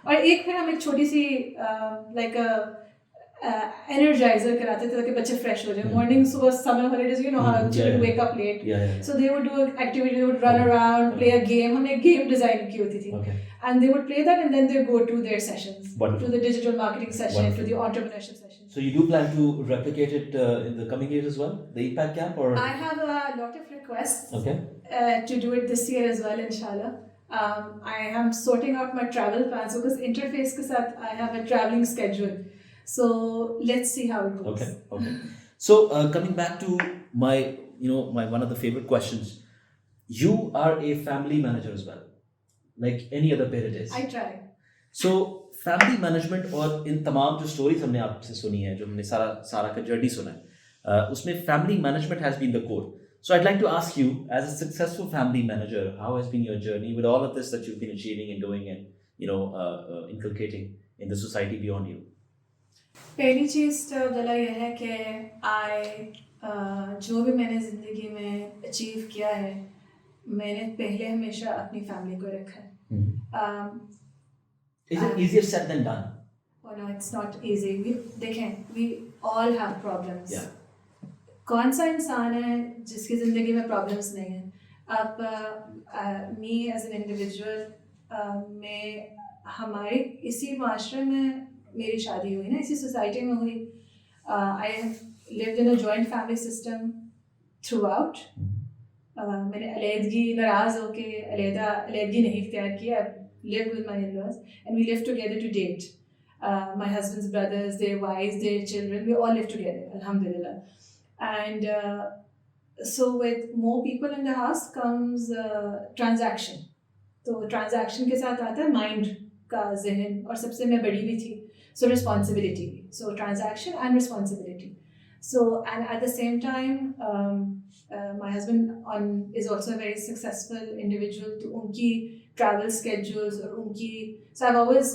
और एक फिर हम एक छोटी सी लाइक एनर्जाइजर कराते थे ताकि बच्चे फ्रेश हो जाए। मॉर्निंग सुबह summer holidays, you know how children wake up late, so they would do activity, they would run around, play a game. हमने एक गेम डिजाइन की होती थी and they would play that and then they go to their sessions. Wonderful. To the digital marketing session. Wonderful. To the entrepreneurship session. So you do plan to replicate it in the coming years as well, the Impact Camp, or? I have a lot of requests to do it this year as well, inshallah. I am sorting out my travel plans because Interface ke sath I have a traveling schedule. So let's see how it goes. Okay. So coming back to my one of the favorite questions, you are a family manager as well, like any other parent is. I try. So family management और इन तमाम जो stories हमने आपसे सुनी है, जो हमने सारा का journey सुना है, उसमें family management has been the core. So I'd like to ask you, as a successful family manager, how has been your journey with all of this that you've been achieving and doing and inculcating in the society beyond you? पहली चीज़ तो अब्दुल्ला ये है कि जो भी मैंने ज़िंदगी में अचीव किया है, मैंने पहले हमेशा अपनी फैमिली को रखा है। Is it easier said than done? Oh no, it's not easy. देखें, we all have problems. Yeah. कौन सा इंसान है जिसकी ज़िंदगी में प्रॉब्लम्स नहीं है? अब me as an individual, मैं हमारे इसी माशरे में मेरी शादी हुई ना, इसी सोसाइटी में हुई। I have lived in a joint family system throughout. मैंने अलहदगी नाराज़ होके अलहदगी नहीं इख्तियार किया। I've lived with my in-laws and we live together to date. My husband's brothers, their wives, their children, we all live together, alhamdulillah. And so with more people in the house comes transaction. तो transaction के साथ आता है mind का जहन, और सबसे मैं बड़ी भी थी, so responsibility. So transaction and responsibility. So and at the same time, my husband is also a very successful individual. तो उनकी travel schedules और उनकी, so I've always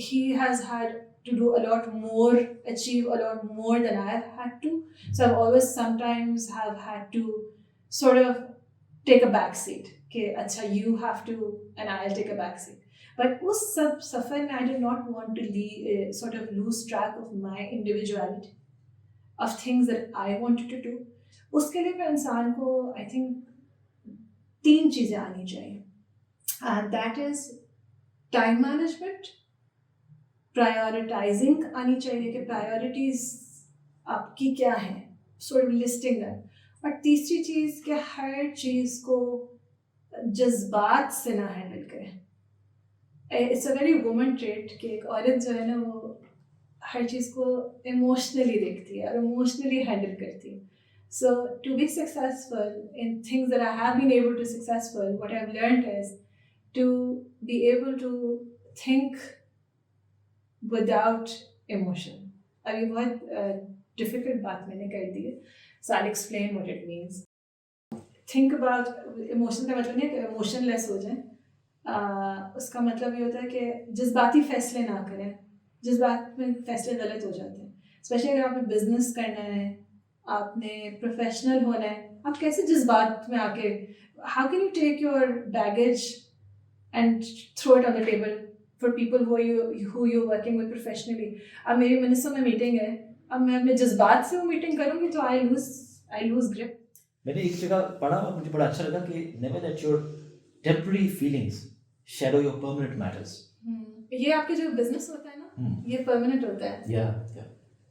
he has had to do a lot more, achieve a lot more than I've had to. So I've always sometimes have had to sort of take a back seat. Okay, acha, you have to, and I'll take a back seat. But उस सब सफ़र में I did not want to sort of lose track of my individuality, of things that I wanted to do. उसके लिए मैं इंसान को I think 3 चीज़ें आनी चाहिए, and that is time management, prioritizing आनी चाहिए कि priorities आपकी क्या हैं, sort of listing them. और तीसरी चीज़ कि हर चीज़ को जज्बात से ना हैंडल करें. It's a very woman trait कि एक औरत जो है ना वो हर चीज़ को emotionally देखती है और emotionally handle करती है. So to be successful in things that I have been able to successful, what I've learned is to be able to think without emotion. अभी बहुत difficult बात मैंने कर दी है, so I'll explain what it means. Think about emotion का मतलब नहीं है कि emotionless हो जाए. उसका मतलब ये होता है कि जज्बाती फैसले ना करें. जज्बात में फैसले गलत हो जाते हैं, स्पेशली अगर आपने बिजनेस करना है, आपने प्रोफेशनल होना है. आप कैसे जज्बात में आके, how can you take your baggage and throw it on the table for people who you're working with professionally? अब मेरी मिनिस्टर में मीटिंग है, अब मैं अपने जज्बात से वो मीटिंग करूँगी तो I lose grip. मैंने एक जगह पढ़ा और मुझे बड़ा अच्छा लगा कि never let your temporary feelings shadow your permanent matters. ये आपके जो बिजनेस होता है ना, ये परमानेंट होता है. Yeah.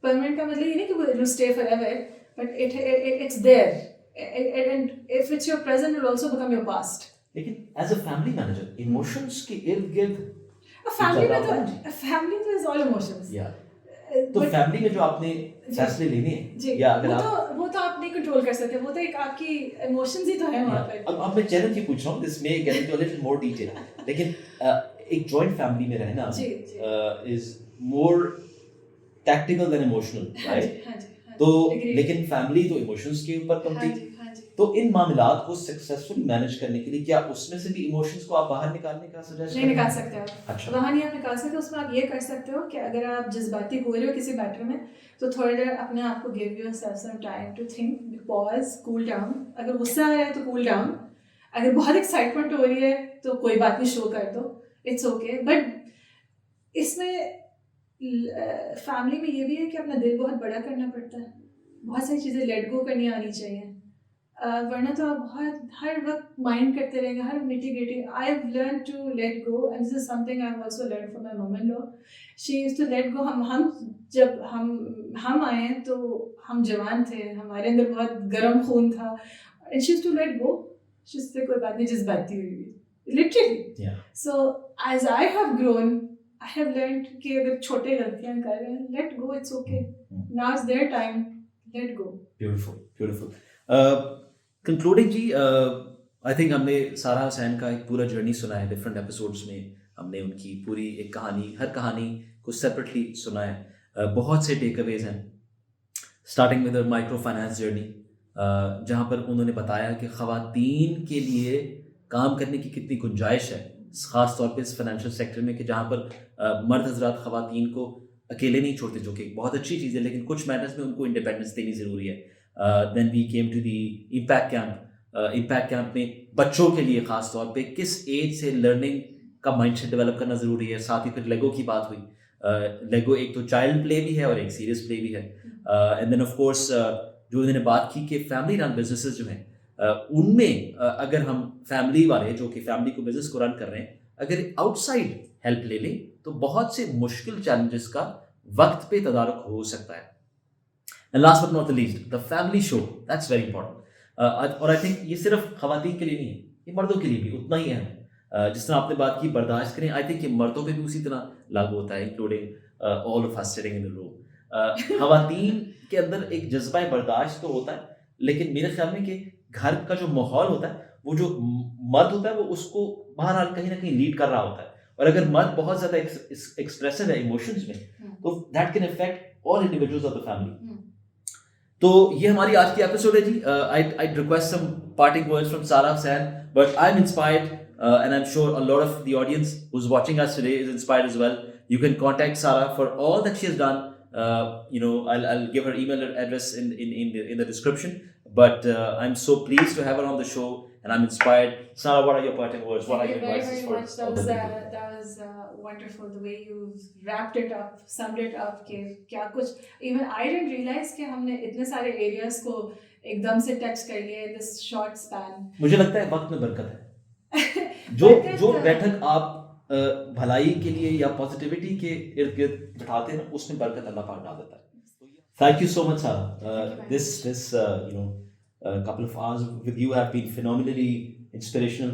परमानेंट का मतलब ये नहीं कि वो it will stay forever, but it's there. And if it's your present, it will also become your past. लेकिन as a family manager, emotions के इर्द गिर्द फैमिली में is all emotions. Yeah. तो फैमिली में जो आपने फैसले लेने हैं या अगर वो तो आप नहीं कंट्रोल कर सकते, वो तो एक आपकी इमोशंस ही तो है वहाँ पे. अब मैं चैनल की पूछ रहा हूँ, this may get into a little more detail, लेकिन एक जॉइंट फैमिली में रहना is more tactical than emotional, right? तो लेकिन फैमिली तो इमोशंस के ऊपर बनती है. तो इन मामलात को सक्सेसफुली मैनेज करने के लिए क्या उसमें से भी इमोशंस को आप बाहर निकालने का सजेशन नहीं निकाल सकते आप? अच्छा, वहाँ नहीं आप निकाल सकते. उसमें आप ये कर सकते हो कि अगर आप जज्बाती हो रहे हो किसी मैटर में, तो थोड़ी देर अपने आप को give yourself some time to think, pause, cool down. अगर गुस्सा आ रहा है तो कूल डाउन. अगर बहुत एक्साइटमेंट हो रही है तो कोई बात नहीं, शो कर दो, इट्स ओके. बट इसमें फैमिली में ये भी है कि अपना दिल बहुत बड़ा करना पड़ता है. बहुत सारी चीज़ें लेट गो करनी आनी चाहिए, वरना तो आप बहुत हर वक्त माइंड करते रहेंगे, हर nitty gritty. I have learn to let go, and this is something I have also learn from my mother in law. She used to let go. जब हम आए तो हम जवान थे, हमारे अंदर बहुत गर्म खून था, and she used to let go. She say कोई बात नहीं, जज्बाती हुई, literally. So as I have grown, I have learned कि अगर छोटे गलतियां कर रहे हैं, let go, it's okay. Now is there time, let go. Beautiful. Concluding ji, I think हमने सारा हुसैन का एक पूरा जर्नी सुना है. डिफरेंट एपिसोड्स में हमने उनकी पूरी एक कहानी, हर कहानी को सेपरेटली सुना है. बहुत से टेक अवेज हैं, starting with micro finance journey, जहाँ पर उन्होंने बताया कि ख़वातीन के लिए काम करने की कितनी गुंजाइश है, ख़ास तौर पे इस फाइनेंशियल सेक्टर में, कि जहाँ पर मर्द हजरात ख़वातीन को अकेले नहीं छोड़ते, जो कि बहुत अच्छी चीज़ है, लेकिन कुछ मैटर्स में उनको इंडिपेंडेंस देनी ज़रूरी है. Then we came to the impact camp. Impact camp में बच्चों के लिए ख़ास तौर पे किस एज से लर्निंग का माइंडसेट डेवलप करना ज़रूरी है. साथ ही फिर लेगो की बात हुई. लेगो एक तो चाइल्ड प्ले भी है और एक सीरियस प्ले भी है. एंड देन ऑफ कोर्स जो उन्होंने बात की कि फैमिली रन बिजनेसेस जो हैं, उनमें अगर हम फैमिली वाले जो कि फैमिली को बिजनेस को रन कर रहे हैं, अगर आउटसाइड हेल्प ले लें तो बहुत से मुश्किल चैलेंजेस का वक्त पे तदारुक हो सकता है. And last but not the least, the family show, that's very important. और आई थिंक ये सिर्फ खवातीन के लिए नहीं है, ये मर्दों के लिए भी उतना ही अहम है. जिस तरह आपने बात की बर्दाश्त करें, आई थिंक ये मर्दों पे भी उसी तरह लागू होता है, including all of us sitting in the room. खवातीन के अंदर एक जज्बा बर्दाश्त तो होता है, लेकिन मेरे ख्याल में कि घर का जो माहौल होता है, वो जो मर्द होता है वो उसको बहरहाल कहीं ना कहीं लीड कर रहा होता है. और अगर मर्द बहुत ज़्यादा एक्सप्रेसिव है इमोशंस में, तो that can affect all individuals of the family. तो ये हमारी आज की एपिसोड है जी. I request some parting words from Sara Hussain, but I am inspired and I'm sure a lot of the audience who's watching us today is inspired as well. You can contact Sarah for all that she has done. I'll give her email address in the description. But I'm so pleased to have her on the show, and I'm inspired. Sarah, what are your parting words? What are your advices for us? That was wonderful the way you wrapped it up, summed it up. कि क्या कुछ, even I didn't realize कि हमने इतने सारे areas को एकदम से touch कर लिए in this short span. मुझे लगता है वक्त में बरकत है. जो बैठक आप भलाई के लिए या पॉजिटिविटी के इर्द गिर्द बिठाते हैं, उसमें बरकत अल्लाह पाक डाल देता है. Thank you so much, Sarah. This couple of hours with you have been phenomenally inspirational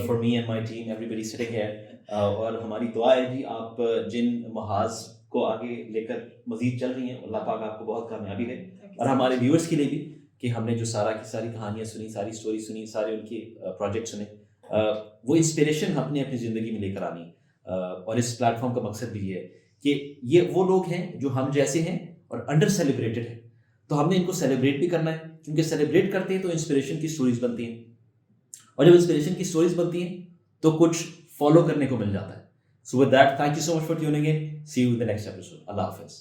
for me and my team, everybody sitting here. और हमारी दुआ है जी, आप जिन महाज को आगे लेकर मजीद चल रही हैं, अल्लाह पाक आपको बहुत कामयाबी है. और हमारे व्यूअर्स के लिए भी, कि हमने जो सारा की सारी कहानियाँ सुनी, सारी स्टोरी सुनी, सारे उनके प्रोजेक्ट सुने, वो इंस्पिरेशन हमने अपनी ज़िंदगी में लेकर आनी. और इस प्लेटफॉर्म का मकसद भी ये है कि ये वो लोग हैं जो हम जैसे हैं और अंडर सेलिब्रेटेड हैं, तो हमने इनको सेलिब्रेट भी करना है, क्योंकि सेलिब्रेट करते हैं तो इंस्पिरेशन की स्टोरीज बनती हैं, और जब इंस्पिरेशन की स्टोरीज बनती हैं तो कुछ फॉलो करने को मिल जाता है. So with that, thank you so much for tuning in. See you in the next episode. Allah हाफिज़.